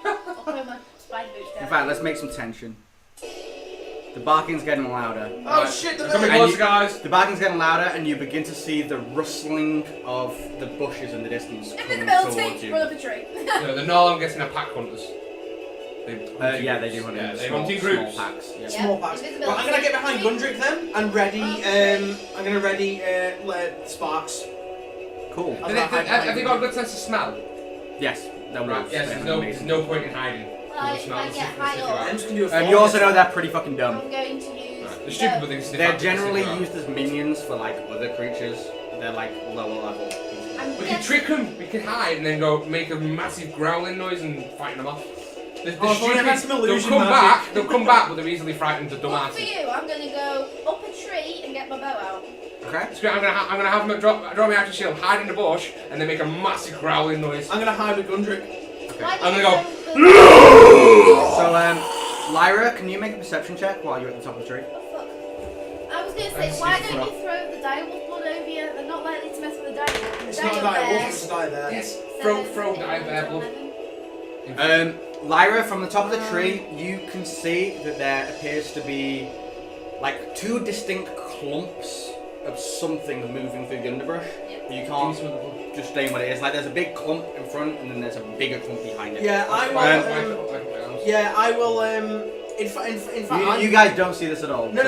I'll put my spider boots down. In fact, let's make some tension. The barking's getting louder. Oh Right. shit! They're coming And close, you- guys. The barking's getting louder, and you begin to see the rustling of the bushes in the distance coming towards Invisibility! you. Run up a tree. The Gnoll, I'm guessing, are pack hunters. Yeah, they do hunt Yeah, in they small, hunt in groups. small packs. Yeah. Yeah. Small packs. Invisibility. Well, I'm gonna get behind Gundrick then and ready. I'm gonna ready sparks. Cool. Have they got a good sense of smell? Yes, they're Right, wolves. yes, They're there's amazing. no point in hiding. Well, The if smell I is get different high if up, you're I'm out. just gonna do a You also know they're pretty fucking dumb. I'm going to use. Right, the stupid but things. They're generally used as minions for like other creatures. They're like lower level. We can trick them. We can hide and then go make a massive growling noise and fight them off. They're Oh, if only I had some they'll illusion come magic. back. They'll come back, but they're easily frightened to Good for dumbasses. you. I'm going to go up a tree and get my bow out. Okay. It's great. I'm gonna have them drop my action shield, hide in the bush, and then make a massive growling noise. I'm gonna hide with Gundrick. Why I'm do gonna you go, So, Lyra, can you make a perception check while you're at the top of the tree? Oh, fuck. I was going to I say, see why it don't you throw the direwolf blood over you? They're not likely to mess with the direwolf. It's not a dire wolf, it's a dire bear. Yes. Throw die bear blood. Lyra, from the top of the tree, you can see that there appears to be like 2 distinct clumps of something moving through the underbrush. Yep. You can't just name what it is. Like there's a big clump in front, and then there's a bigger clump behind it. Yeah, I will. Yeah, I will. In fact, You guys don't see this at all. No.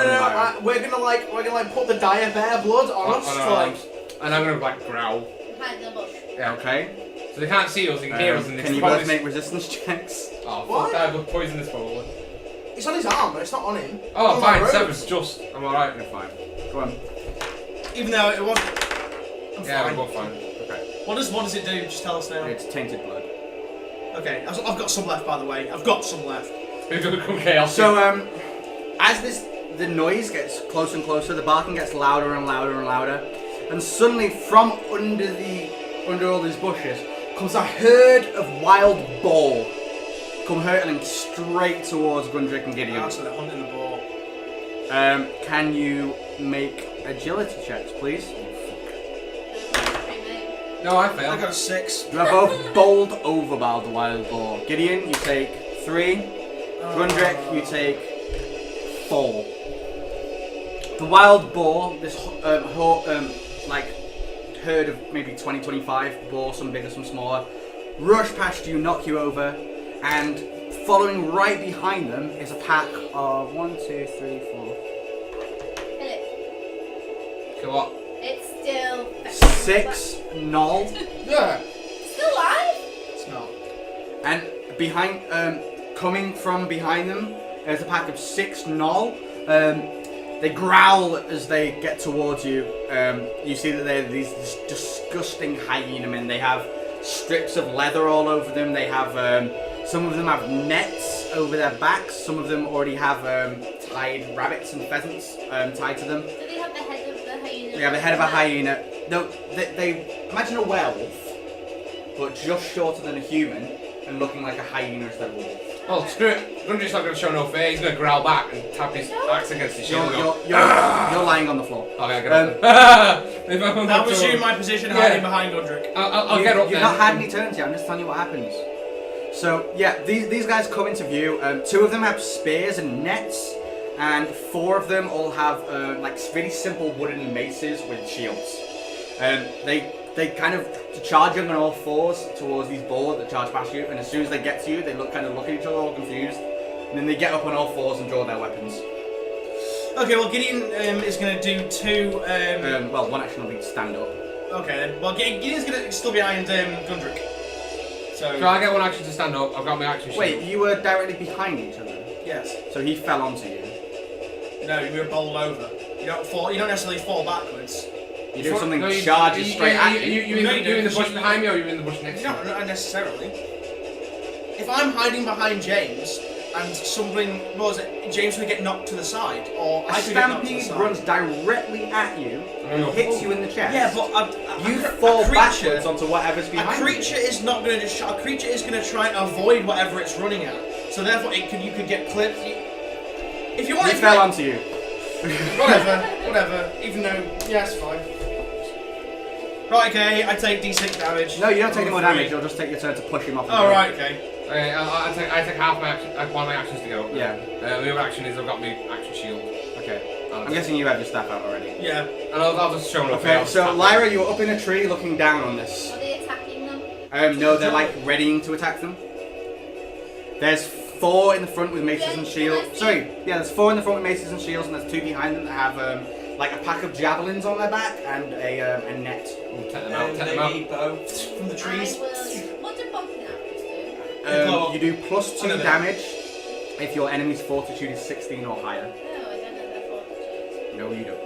We're gonna put the dire bear blood on us. On to, our like, arms. And I'm gonna like growl. Hide in the bush. Yeah. Okay. So they can't see us, they can hear us, and they Can you both make resistance checks? Oh, What? fuck that, but poisonous probably. It's on his arm, but it's not on him. Oh, On fine, my robes. 7's just. I'm alright. You're fine. Go on. Even though it wasn't. I'm Yeah, fine. we're both fine. Okay. What does it do? Just tell us now. It's tainted blood. Okay, I've got some left, by the way. I've got some left. It's gonna become chaos. So, as the noise gets closer and closer, the barking gets louder and louder and louder, and suddenly from under all these bushes comes a herd of wild boar come hurtling straight towards Gundrick and Gideon. Oh, so they're hunting the boar. Can you make agility checks, please? No, I I failed. got a 6. You are both bowled over by the wild boar. Gideon, you take 3. Gundrick, you take 4. The wild boar, this herd of maybe 20-25 boar, some bigger, some smaller, rush past you, knock you over, and following right behind them is a pack of 1, 2, 3, 4, Kill what? It's still 6 Null, Yeah. Still alive? It's not. and behind, coming from behind them is a pack of 6 Null. They growl as they get towards you. You see that they're these disgusting hyena men. They have strips of leather all over them. They have some of them have nets over their backs. Some of them already have tied rabbits and pheasants tied to them. Do they have the head of the hyena? They have the head of a hyena. No, they imagine a werewolf, but just shorter than a human and looking like a hyena instead of a wolf. Well, screw it. Gundry's not going to show no fear. He's going to growl back and tap his axe against his shield. You're lying on the floor. Okay, I get up. That was you in my position, hiding behind Gundrick. I'll get up You've then. not had any turns yet. I'm just telling you what happens. So yeah, these guys come into view. 2 of them have spears and nets, and 4 of them all have like really simple wooden maces with shields. They kind of charge on all 4s towards these boar that charge past you, and as soon as they get to you, they look at each other all confused, and then they get up on all 4s and draw their weapons. Okay, well, Gideon is going to do 2. Well, one action will be to stand up. Okay then. Well, Gideon's going to still behind Gundrick. So I get one action to stand up. I've got my action shield. Wait, you were directly behind each other, yes. so he fell onto you. No, you were bowled over. You don't fall. You don't necessarily fall backwards. You do something No, charges straight at you. You in the bush behind me, or you in the bush next to me? Not necessarily. If I'm hiding behind James and something, what was it? James would get knocked to the side, or A I could get knocked to the stampede side. runs directly at you and hits you in the chest. Yeah, but you a fall creature, backwards onto whatever's A behind creature is not going to just. A creature is going to try and avoid whatever it's running at. So therefore, you could get clipped. If you you. want He to fell onto you. whatever. Even though, yeah, it's fine. Right, okay, I take D6 damage. No, you don't take any more damage. You'll just take your turn to push him off. the Oh boat. right, okay. Okay, I take half my action, one of my actions to go. Yeah. The other action is I've got my action shield. Okay. I'm guessing you have your staff out already. Yeah. And I'll just show them. Okay. So Lyra, you're up in a tree looking down on this. Are they attacking them? No, they're like readying to attack them. There's 4 in the front with maces and shields. Sorry, yeah, there's 4 in the front with maces and shields, and there's 2 behind them that have like a pack of javelins on their back and a net. Take them out. Take them out. Maybe bow from the trees. What do bumping arrows do? You do +2 Another. damage if your enemy's fortitude is 16 or higher. No, I don't know their fortitude. No, you don't.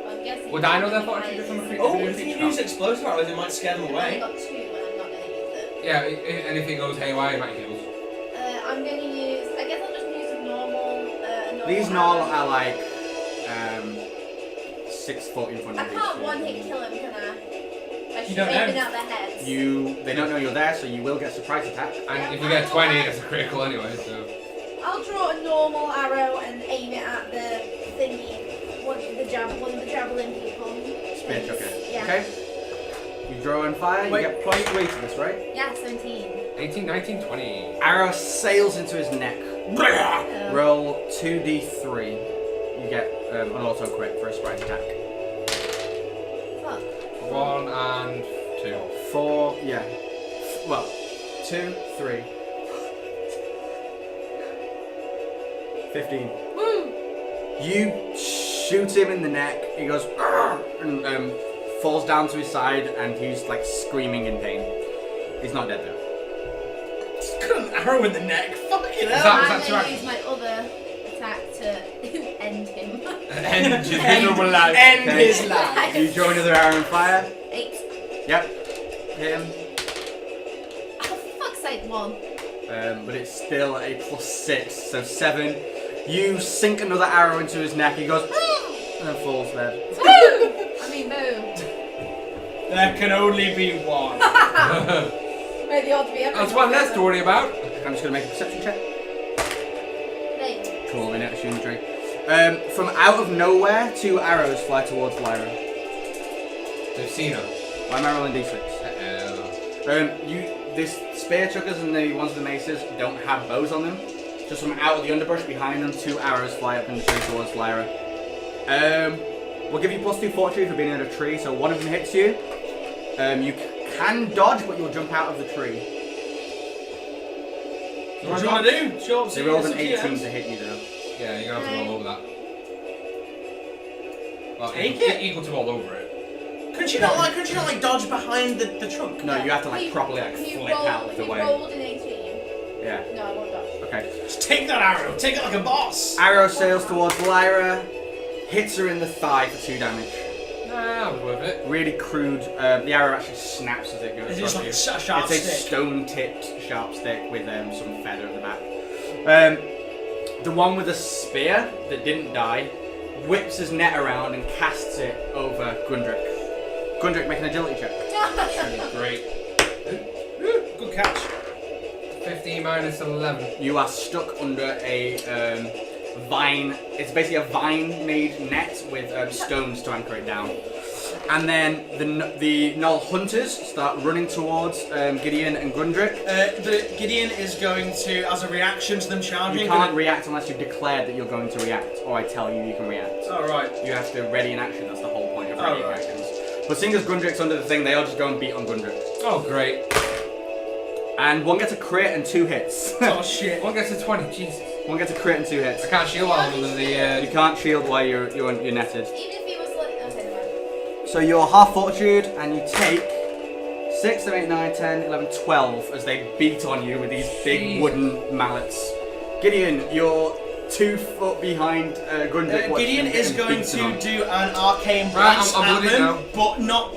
I'm guessing. Would I know their fortitude from a creature? Oh, if you use explosive arrows, it might scare them I've away. got 2, but I'm not going to use them. Yeah, if anything goes haywire, it might heal. I'm going to use. I guess I'll just use a normal. These arrow. Null are like 6 foot in front I of can't you. one hit kill them, can I? By You don't aiming know. at their heads. They don't know you're there, so you will get surprise attack. And if you get 20, it's a critical anyway. So. I'll draw a normal arrow and aim it at the thingy. One of the javelin people. Spitch, okay. Yeah. Okay. You draw and fire, Wait, you get +3 to this, right? Yeah, 17. 18, 19, 20. Arrow sails into his neck. Roll 2d3. You get an auto crit for a surprise attack. Fuck. 1 and 2. 4, yeah. Well, 2, 3. 15. Woo! You shoot him in the neck, he goes "Argh!" and falls down to his side, and he's like screaming in pain. He's not dead though. Got an arrow in the neck. Fucking hell. that- I'm two going to actions? use my other attack to end him. End his miserable life. End Okay. his life. You join another arrow and fire. 8. Yep. Hit him. Oh, for fuck's sake, 1. But it's still a +6, so 7. You sink another arrow into his neck. He goes and then falls dead. I mean, boom. There can only be one. May the odds be everything. That's one less to worry about. I'm just gonna make a perception check. 8. Cool, they notice you in the tree. From out of nowhere, 2 arrows fly towards Lyra. They've seen her. Why am I rolling d6? This spear chuckers and the ones with the maces don't have bows on them. Just from out of the underbrush behind them, 2 arrows fly up in the tree towards Lyra. We'll give you +2 fortitude for being in a tree, so one of them hits you. You can dodge, but you'll jump out of the tree. What do you want to do? Sure, They rolled an 18 to hit you though. Yeah, you're gonna have to roll over that. Well, Take equal to roll over it. Couldn't you not like dodge behind the trunk? No, you have to like You- properly like you flip rolled- out of the you way. rolled an 18. Yeah. No, I won't dodge. Okay. Just take that arrow. Take it like a boss. Arrow sails towards Lyra, hits her in the thigh for 2 damage. Nah, that was worth it. Really crude. The arrow actually snaps as it goes. It's just across like you. a sharp It's a stick. stone-tipped sharp stick with some feather at the back. The one with the spear that didn't die whips his net around and casts it over Gundrick. Gundrick, make an agility check. Great. Good catch. 15 minus 11. You are stuck under a vine. It's basically a vine-made net with stones to anchor it down. And then the Null hunters start running towards Gideon and Gundrick. The Gideon is going to, as a reaction to them charging. You can't react unless you've declared that you're going to react, or I tell you you can react. Oh right. You have to ready an action. That's the whole point of Oh, readying right. actions. But seeing as Gundrick's under the thing, they all just go and beat on Gundrick. Oh, great. And one gets a crit and 2 hits. Oh shit. One gets a 20, Jesus. One gets a crit and 2 hits. I can't shield while I'm under the. You can't shield while you're netted. Even if he was like, okay, never mind. So you're half fortitude, and you take 6, 7, 8, 9, 10, 11, 12 as they beat on you with these big Jesus. wooden mallets. Gideon, you're 2 foot behind Gundrick. watching Gideon him is getting going beaten to on. do an arcane Right, blast I'm at bloodied them, now. but not.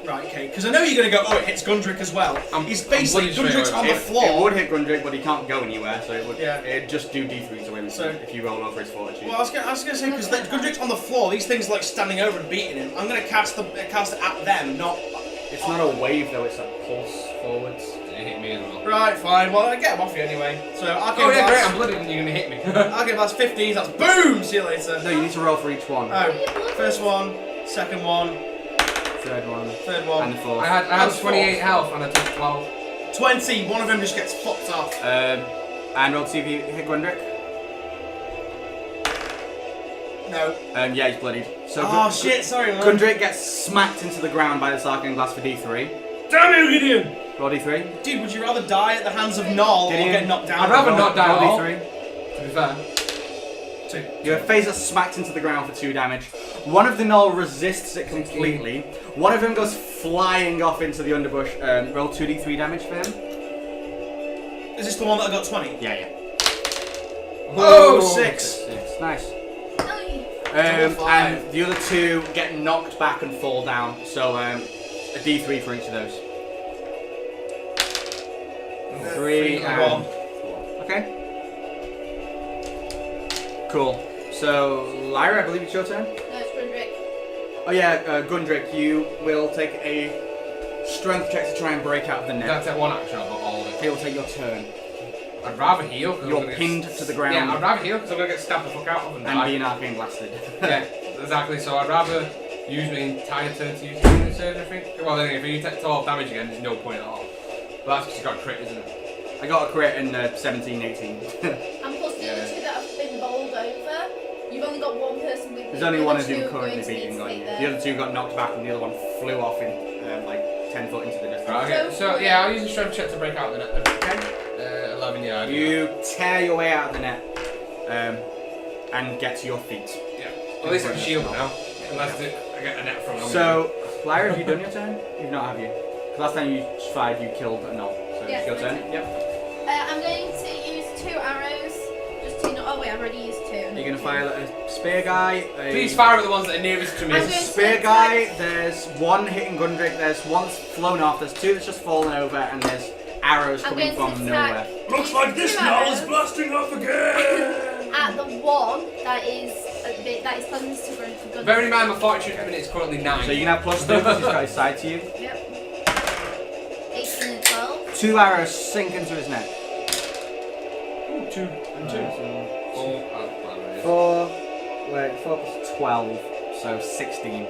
Right, okay. Because I know you're going to go. Oh, it hits Gundrick as well. He's basically bloodied straight Gundrick's away. on the It floor. would hit Gundrick, but he can't go anywhere, so it would. Yeah. It'd just do D3 to him. So- if you roll over his fortitude. Well, I was gonna say because Gundrick's on the floor. These things are like standing over and beating him. I'm gonna cast it at them, not. It's not a wave though; it's a pulse forwards. It hit me as well. Right, fine. Well, I get him off you anyway. So arcane Oh, yeah, great. blast. I'm blooded and you're gonna hit me. Arcane blast 15. That's boom. See you later. No, you need to roll for each one. Oh, first one, second one, Third one, third one. and the fourth. I had That's 28 four. health and I took 12. 20. One of them just gets fucked off. And roll to see if you hit Gundrick. No. Yeah, he's bloodied. So Oh shit! Sorry, man. Gundrick gets smacked into the ground by this arcane blast for D3. Damn you, Gideon! Roll D3. Dude, would you rather die at the hands of Null or Gideon. get knocked down? I'd rather Roll- not die at roll all. D3. To be fair. 2. Your face is smacked into the ground for 2 damage. One of the Null resists it completely. One of them goes flying off into the underbush. Roll 2d3 damage for him. Is this the one that I got 20? Yeah. Oh, 6. 6. Nice. No, Double 5. And the other 2 get knocked back and fall down. So a d3 for each of those. 3 and and 1. 4. Okay. Cool. So Lyra, I believe it's your turn. no, it's Gundrick. Oh yeah, Gundrick, you will take a strength check to try and break out of the net. That's at one action, I've got all of it. It will take your turn. I'd rather heal. 'cause I'm You're gonna get pinned to the ground Yeah, I'd rather heal because I'm gonna get stabbed the fuck out of and and die. be an arcane blasted. Yeah, exactly. So I'd rather use my entire turn to use healing surge, I think. Well, then if you take 12 damage again, there's no point at all. But that's because you got a crit, isn't it? I got a crit in 17, 18. And plus the other two that have been bowled over, you've only got one person with you. There's only The one other of two you are currently going to beating need to on stay you. there. The other 2 got knocked back and the other one flew off in like 10 foot into the distance. Right, okay. So yeah, I'll use a strength check to break out the net then. Okay. 11, yeah. I do You tear your way out of the net and get to your feet. that. Yeah. Well, at least I can shield now. Unless I get a net from it. So, Lyra, have you done your turn? You've not, have you? Last time you fired, you killed a knob. So Yeah, it's your turn. okay. Yep. I'm going to use 2 arrows. Just 2. Oh wait, I've already used 2. You're going to fire at a spear guy. Please fire at the ones that are nearest to me. I'm There's a going to spear attack- guy, there's one hitting Gundrick, there's one that's flown off, there's 2 that's just fallen over, and there's arrows I'm coming going to from attack nowhere. Looks like this 2 knoll is arrows blasting off again! at the one that is closest to Gun. Bearing in mind my fortitude at the minute is currently 9. So you can have +2 because he's got his side to you. Yep. 18 and 12. 2 arrows sink into his neck. Ooh, 2 and 2. 4 plus 12, so 16.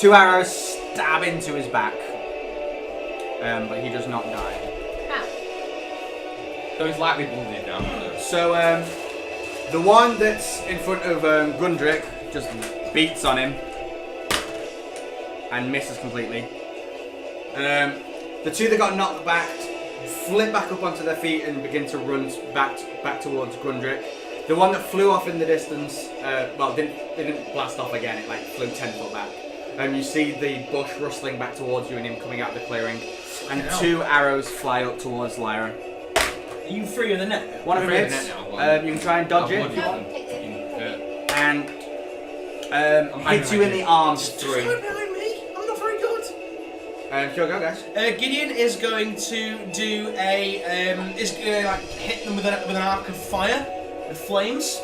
2 arrows stab into his back, but he does not die. How? So he's likely blooded now. So the one that's in front of Gundrick just beats on him and misses completely. The 2 that got knocked back flip back up onto their feet and begin to run back towards Gundrick. The one that flew off in the distance, didn't blast off again. It like flew 10 foot back. You see the bush rustling back towards you and him coming out of the clearing. And 2 arrows fly up towards Lyra. Are you free of the net? One of We're in hits. the net now, You can try and dodge it. No, take this. And hiding hits you in the arm. Just go behind me. I'm not very good. Sure, go guys. Gideon is going to do hit them with an arc of fire, with flames.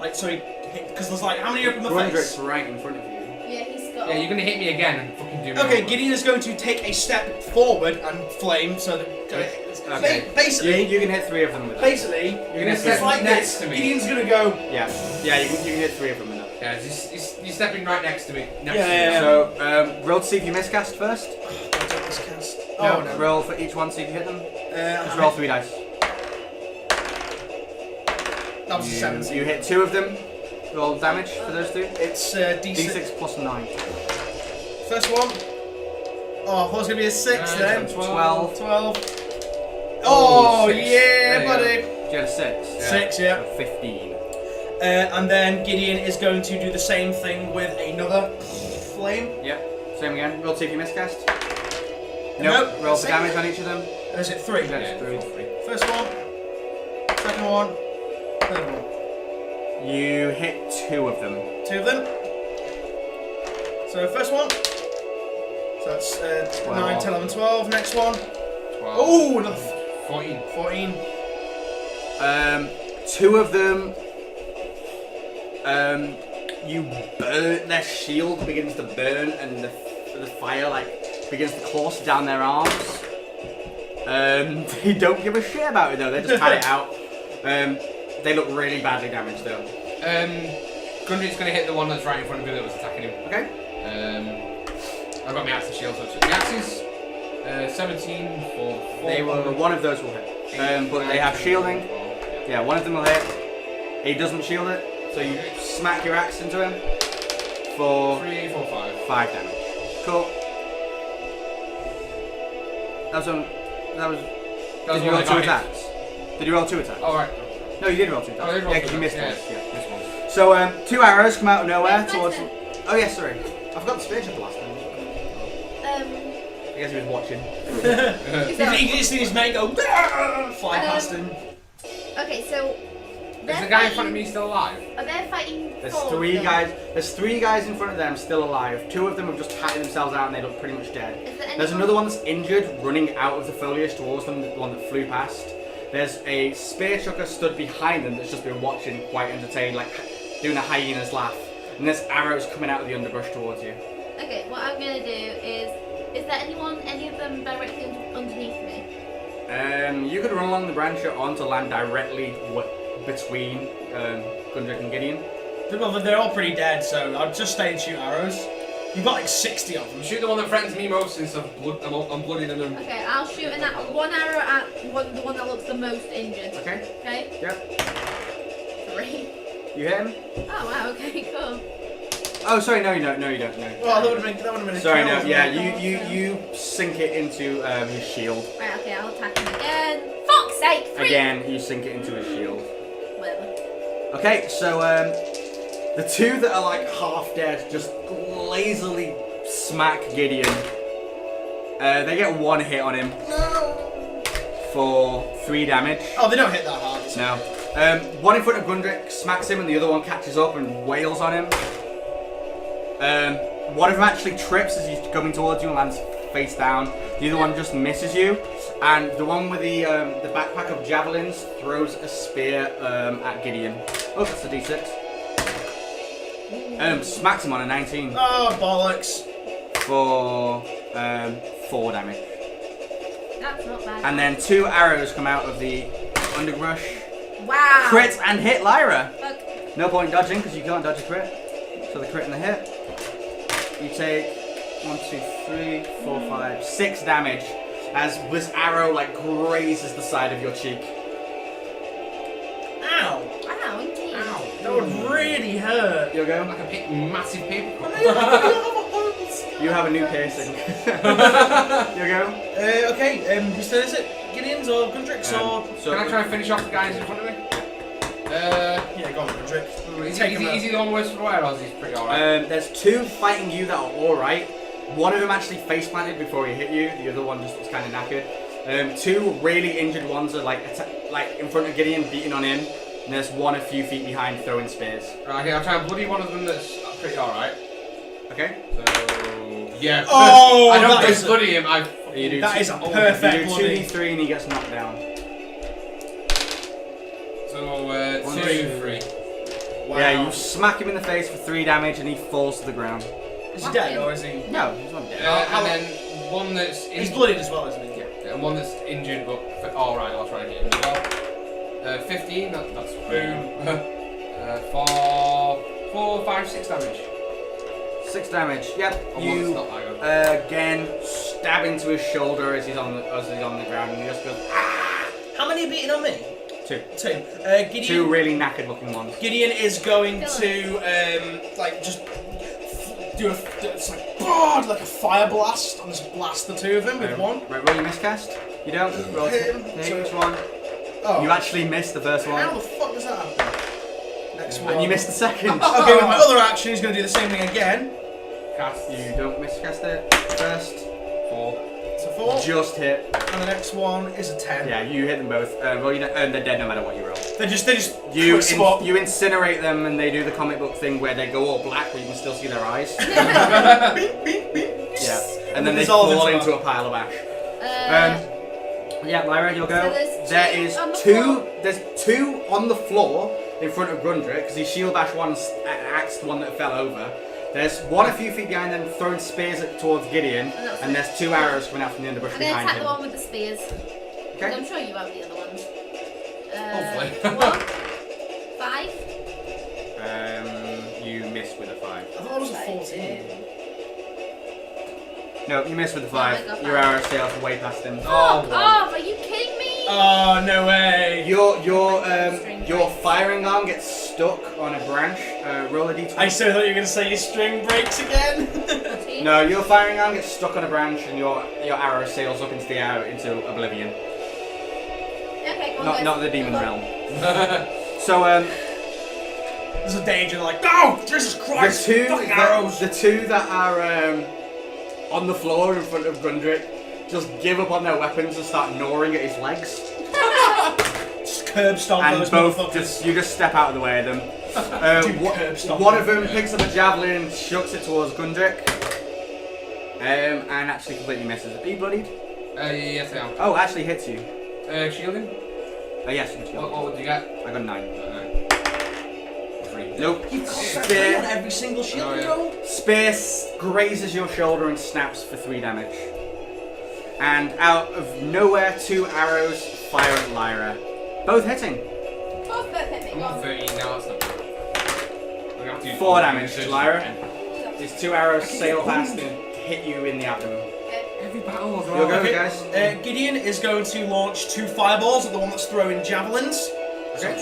Because there's like, how many are up in my Gundrick's face? right in front of you. Yeah, he's got. Yeah, you're gonna hit me again and fucking do me Okay, over. Gideon is going to take a step forward and flame, so that... Okay. Basically, You can hit 3 of them with that. basically, You're gonna gonna it's step like next this. to me. Gideon's gonna go... Yeah, you can hit 3 of them with that. Yeah, you're stepping right next to me. Next Yeah, to me. yeah, yeah. So, roll to see if you miscast first. I don't miscast. No, roll for each one, see if you hit them. Just roll 3 dice. That was a 17. You hit 2 of them. Roll damage for those 2. It's D6. D6 plus 9. First one. Oh, what's gonna be a 6 then? 12. 12. Oh, 6. yeah, There you buddy. Did you get a 6? 6, yeah. So 15. And then Gideon is going to do the same thing with another flame. Yep. Same again. Roll to see if you miscast. Nope. Roll for damage on each of them. Or is it 3? That's 3. First one. Second one. Third one. You hit 2 of them. 2 of them. So first one. So that's 9, 10, 11, 12. Next one. 12. Oh, another 14. 14. 2 of them. You burn. Their shield begins to burn, and the fire begins to course down their arms. They don't give a shit about it though. They just pat it out. They look really badly damaged though. Gundrick's gonna hit the one that's right in front of me that was attacking him. Okay. I've got my axe and shield, so the axes. 17 for 4. One of those will hit. But they have shielding. Yeah, one of them will hit. He doesn't shield it, so you smack your axe into him for 3, 4, 5. 5 damage. Cool. That was. Did you roll 2 attacks? Did you roll 2 attacks? Oh, right. No, you did roll 2 attacks. Oh, I did roll yeah, 2 because you missed attacks. one. Yeah, missed one. So 2 arrows come out of nowhere Wait, towards. my turn. Oh yeah, sorry. I forgot the spear last time. I guess he was watching. He just seen his mate go fly past him. Okay, so. Is the guy in front of me still alive? Are they fighting? There's 4 3 of them? guys. There's 3 guys in front of them still alive. 2 of them have just patted themselves out and they look pretty much dead. Is there There's anyone- another one that's injured, running out of the foliage towards them, the one that flew past. There's a spear chucker stood behind them that's just been watching, quite entertained, like doing a hyena's laugh. And there's arrows coming out of the underbrush towards you. Okay, what I'm gonna do is there any of them directly underneath me? You could run along the branch you're on to land directly between Gundrick and Gideon. Well, they're all pretty dead, so I'll just stay and shoot arrows. You've got like 60 of them. Shoot the one that threatens me most since I'm bloodied and Okay, I'll shoot in that one arrow at the one that looks the most injured. Okay. Okay? Yep. 3. You hit him? Oh wow, okay, cool. Oh, sorry, no, you don't. No. Well, that would have been a Sorry, kill, no, yeah, wasn't it? you sink it into his shield. Right, okay, I'll attack him again. Fuck's sake! 3! Again, you sink it into his shield. Whatever. Okay, so the 2 that are like half dead just lazily smack Gideon They get 1 hit on him for 3 damage. Oh, they don't hit that hard. No. One in front of Gundrick smacks him, and the other one catches up and wails on him. One of them actually trips as he's coming towards you and lands face down. The other one just misses you, and the one with the backpack of javelins throws a spear at Gideon. Oh, that's a D6. Smacks him on a 19. Oh, bollocks. For 4 damage. That's not bad. And then 2 arrows come out of the underbrush. Wow. Crit and hit Lyra. Okay. No point dodging because you can't dodge a crit. So the crit and the hit. You take 1, 2, 3, 4, 5, 6 damage as this arrow like grazes the side of your cheek. Ow. Wow, indeed. Ow. That would really hurt. You'll go. Like a massive paper. You have a new piercing. You'll go. Okay, whose turn is it? Gideon's or Gundrick's or... So Can I try and finish off the guys in front of me? Yeah, go on, Gundrick. Is he the only worse for wear, or is he pretty alright? There's 2 fighting you that are alright. One of them actually face planted before he hit you. The other one just was kind of knackered. 2 really injured ones are like in front of Gideon, beating on him. And there's one a few feet behind, throwing spears. Right, okay, I'll try and bloody one of them that's pretty alright. Okay. So yeah. Oh, I don't that just is bloody him. that is a perfect You do bloody. 2d3 and he gets knocked down. So 1, 2, 3. Wow. Yeah, you smack him in the face for 3 damage and he falls to the ground. Is he dead or is he... No, he's not dead. And then one that's He's bloodied as well, isn't he? Yeah, and one that's injured, but alright, I'll try and hit him as well. 15. That's boom. 4, 5, 6 damage. 6 damage. Yep. On one You that's not that good. again stab into his shoulder as he's on the ground and he just goes. How many are beating on me? 2. 2. Gideon... 2 really knackered looking ones. Gideon is going to, like, just do a... It's like a fire blast. And just blast the 2 of them with 1. Right, roll your miscast. You don't. Roll Hit him. each one. Oh. You actually missed the first How one. the fuck does that happen? Next one. And you missed the second. Okay, with my other action, he's going to do the same thing again. Cast. You don't miscast it. First. 4. So 4. Just hit. And the next one is a 10. Yeah, you hit them both. Well, you know, and they're dead no matter what you roll. They just You quick swap. you incinerate them and they do the comic book thing where they go all black but you can still see their eyes. Beep, beep, beep. Yeah. And then they dissolve fall into into a pile of ash. Yeah, Lyra, you'll go. So there's There 2 is on the 2. floor? There's 2 on the floor in front of Gundrick because he shield bash one axed one that fell over. There's one a few feet behind them throwing spears towards Gideon, and there's 2 arrows coming out from the underbrush I'm going to behind attack him. the one with the spears. Okay. I'm sure you have the other ones. Hopefully. 1, 5. You missed with a 5. I thought that was a 14. No, you missed with the Yeah, I 5. got Your 5. arrow sails way past him. Oh, Fuck off! Are you kidding me? Oh, no way. Your firing arm gets stuck on a branch. Roll a d20. I so thought you were going to say your string breaks again. 14. No, your firing arm gets stuck on a branch and your arrow sails up into the air into oblivion. Okay, go on, Not guys. the demon Go on. realm. So There's a danger, like, no! Jesus Christ! Fucking arrows! the 2 that are on the floor in front of Gundrick just give up on their weapons and start gnawing at his legs. Just curb stomp And those both motherfuckers. you just step out of the way of them. curb stomp One them. of them picks up a javelin and shucks it towards Gundrick. And actually completely misses. Are you bloodied? Yes, I am. Oh, actually hits you. Shielding? Oh yes, you What did you get? I got 9. 3. Nope. On Spear. every single shield Oh, you yeah. roll? Spear grazes your shoulder and snaps for 3 damage. And out of nowhere, 2 arrows fire at Lyra. Both hitting. Both hit me. I'm Go on on. 13 now, that's not good. I'm gonna have to use 4 damage, research Lyra. again. These 2 arrows sail past and hit you in the abdomen. Every battle was You'll go, Okay. guys. Gideon is going to launch 2 fireballs at the one that's throwing javelins. Okay.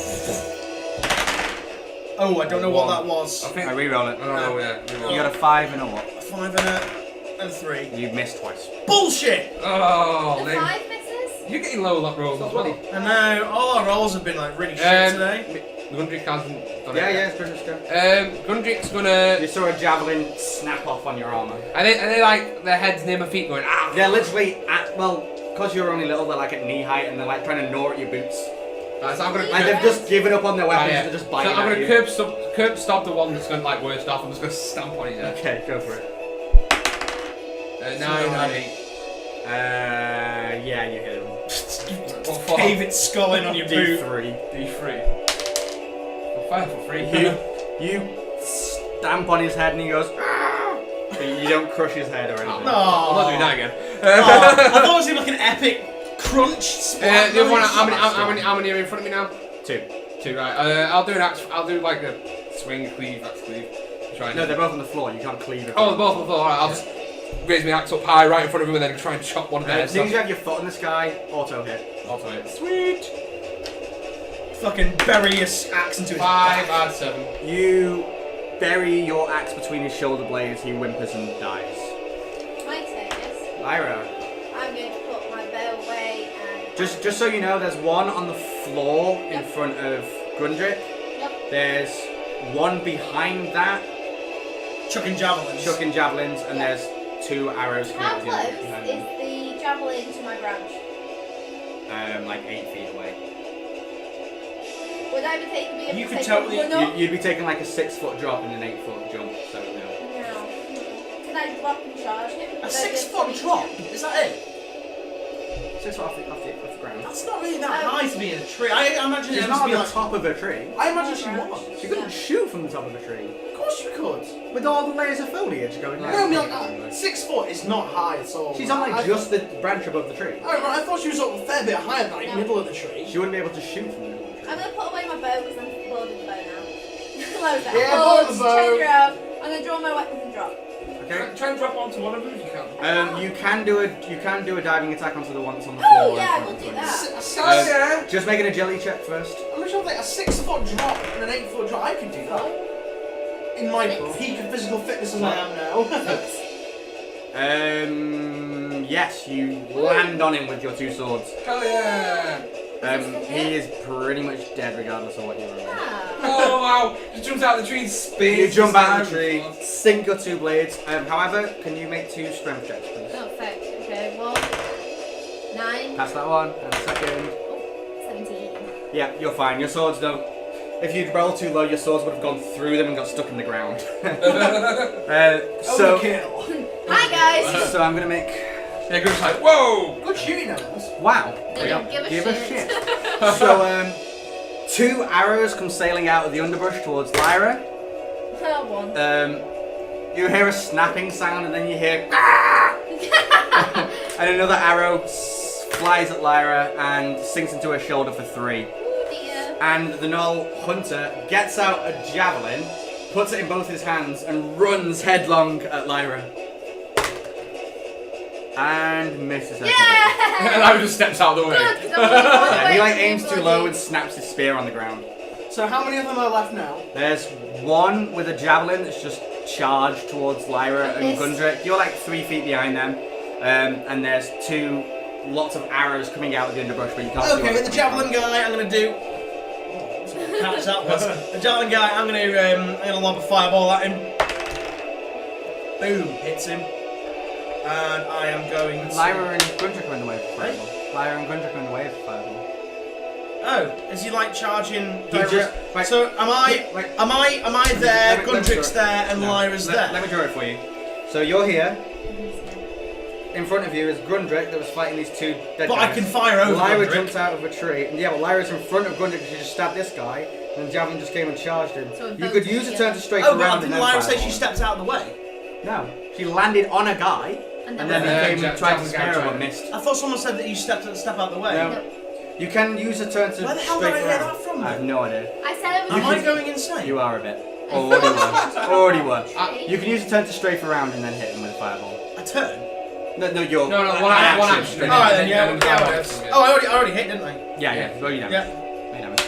Oh, I don't know what that was. I think. I reroll it. Oh, yeah. You got a 5 and a what? A 5 and a 3. You missed twice. Bullshit! Oh, The they. 5 misses? You're getting low luck rolls as well. I know, all our rolls have been like really shit today. Gundrick hasn't done it. Yeah, it's Gundrick's go. Gundrick's gonna. You saw a javelin snap off on your armor. Are they like their heads near my feet going ah? They're literally because you're only little, they're like at knee height and they're like trying to gnaw at your boots. Right, so I'm gonna. And they've just given up on their weapons, yeah. they're just biting So I'm at gonna you. curb stop the one that's gonna like worst off. I'm just gonna stamp on his head. Okay, go for it. 9, 8. Yeah, you hit him. Cave its skull in on your boot. D3. Fire for free. You stamp on his head and he goes. But you don't crush his head or anything. No. I'm not doing that again. I thought it was like an epic crunch splat. The other one, how many are in front of me now? 2. Right. I'll do an axe. I'll do like a swing, cleave, axe, cleave. No, they're both on the floor. You can't cleave it. Oh, they're both on the floor. Alright, I'll just raise my axe up high right in front of him and then try and chop one of their As soon as you have your foot on this guy, auto hit. Auto hit. Sweet. Fucking bury your axe into his 5, back. add 7. You bury your axe between his shoulder blades. He whimpers and dies. My turn, yes. Lyra, I'm going to put my bow away and. just so you know, there's one on the floor in front of Grundrick. Yep. There's one behind that, Chucking javelins. and there's 2 arrows coming How out of the close other behind is them. the javelin to my branch? Like 8 feet away. Would I be taking me You a could take totally- one up? You'd be taking like a 6-foot drop and an 8-foot jump, so no. No. Can I drop and charge him? A Would I 6-foot be able to drop? reach him? Is that it? 6 foot off the ground. That's not really that high to be in a tree. I imagine She's it not must on be the like. top of a tree. I imagine she was. She couldn't shoot from the top of a tree. Of course you could. With all the layers of foliage going No, down. I mean, like, 6 foot is not high at all. She's on like just the branch above the tree. Oh, right, I thought she was up a fair bit higher than like middle of the tree. She wouldn't be able to shoot from the middle of the tree. I'm going to put away my bow because I'm bored of the bow now. Load that. Yeah, Bored, bored of the bow. change around. I'm going to draw my weapons and drop. Okay. Try and drop onto one of them if you can. You can do a diving attack onto the one that's on the Oh, floor. yeah, in we'll front do of that. you. Yeah. Just make an agility check first. I'm not sure like a 6 foot drop and an 8 foot drop. I could do that. In my peak of physical fitness as I am now. Yes, you land on him with your 2 swords. Hell yeah! He is pretty much dead regardless of what you roll. Ah. Oh wow! Just jumps out of the tree and spins. You jump out of the tree, sink your 2 blades. However, can you make 2 strength checks, please? Oh, fuck. Okay, 1, 9, Pass that one, and a second. 17. Yeah, you're fine. Your swords don't. If you'd roll too low, your swords would have gone through them and got stuck in the ground. So Hi, guys! I'm gonna make. Yeah, Group's like, whoa! Good shooting numbers. Wow. Don't give a shit. So 2 arrows come sailing out of the underbrush towards Lyra. 1. You hear a snapping sound and then you hear and another arrow flies at Lyra and sinks into her shoulder for 3. Oh dear. And the Gnoll hunter gets out a javelin, puts it in both his hands and runs headlong at Lyra. And misses her. Yeah! And I just steps out of the way. Good, 'cause I'm gonna Yeah, he like away aims from too you, low bloody- and snaps his spear on the ground. So how many of them are left now? There's one with a javelin that's just charged towards Lyra and Missed. Gundrick. You're like 3 feet behind them. And there's 2 lots of arrows coming out of the underbrush, but you can't see Okay, where with they're the coming javelin guy, I'm gonna do. Catch that was the javelin guy. I'm gonna lob a fireball at him. Boom, hits him. And I am going from. to. Lyra and Gundrick are in the way for fireball. Lyra and Gundrick are in the way for fireball. Oh, is he like charging? He direct- just- right. So am I? Wait. Am I there? Let me Gundrick's draw it. there, and No, Lyra's there. Let me draw it for you. So you're here. In front of you is Gundrick that was fighting these 2 dead But guys. I can fire over Lyra Gundrick. jumps out of a tree. Yeah, but Lyra's in front of Gundrick because she just stabbed this guy, and then Javelin just came and charged him. So You both could use a together. turn to strafe Oh, but around and didn't then Lyra say fireball. she stepped out of the way? No, she landed on a guy, and then he came and tried to Javelin's scare her guy but tried. missed. I thought someone said that you step out of the way. No. You can use a turn to Where the hell strafe did I hear around. that from? I have no idea. I said it was Am I going insane? You are a bit. Already were. Already were. You can use a turn to strafe around and then hit him with a fireball. A turn? No, you're. No, one action. straight. Alright then, yeah, And yeah, then whatever. action, Oh, I already hit, didn't I? Yeah, roll you damage. Yeah. Roll you damage.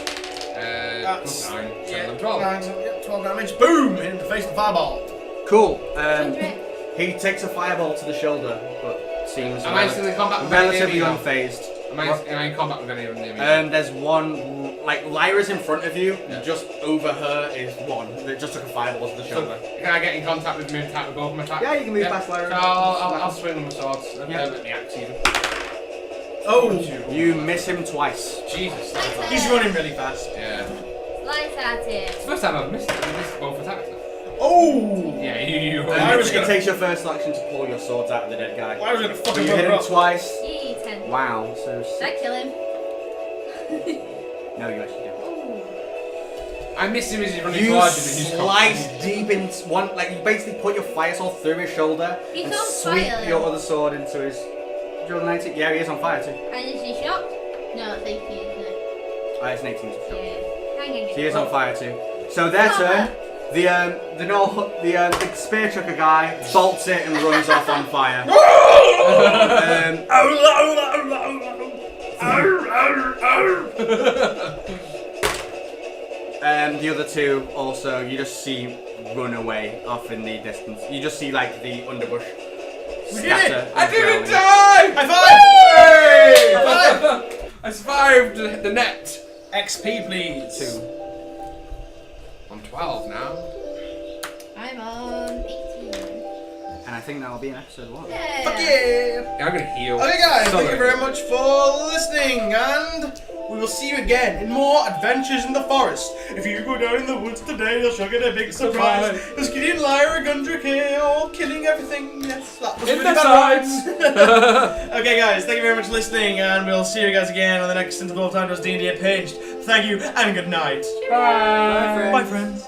That's 9, 10, yeah, 11, 12. 12 damage. Boom! Hit him in the face with fireball. Cool. Gundrick. He takes a fireball to the shoulder, but seems Am I still in combat with relatively enemy now? unfazed. Am I in combat with any of them near me? There's one, like, Lyra's in front of you, just over her is one. That just took a fireball to the shoulder. Can I get in contact with me and attack with both my attacks? Yeah, you can move past Lyra. So I'll swing with my swords and Yeah. the axe even. Oh! You miss him twice. Jesus. He's running really fast. Yeah. Slice at it. It's the first time I've missed it. I've missed both attacks now. Oh! Yeah, you. It takes your first action to pull your swords out of the dead guy. I was gonna So fucking you run hit her him up. twice. Yee, 10. Wow, so Did I kill him? no, you actually didn't. I missed him as he's running You towards me and he's slice deep into one, like you basically put your fire sword through his shoulder He's and on sweep fire. your other sword into his. Do you roll an 18? Yeah, he is on fire too. And is he shocked? No, it's 18, isn't it? It's an 18 to Yeah. shock. Hang on. So he is on fire too. So their turn. The spear chucker guy bolts it and runs off on fire. The other two also, you just see run away off in the distance. You just see like the underbush scatter. I didn't die! High five! High five! I survived the net. XP, please. 2. I'm 12 now. I'm on 18. And I think that'll be in episode 1. Yeah. Fuck yeah! Yeah, I'm gonna heal. Okay guys, So thank you very good. much for listening, and we will see you again in more adventures in the forest. If you go down in the woods today, you'll get a big surprise. There's Gideon, Lyra, Gundrick here, all killing everything. Yes, that was In really the bad. sides. Okay guys, thank you very much for listening, and we'll see you guys again on the next Into the Time Does D&D Apidged. Thank you, and good night. Bye. Bye friends.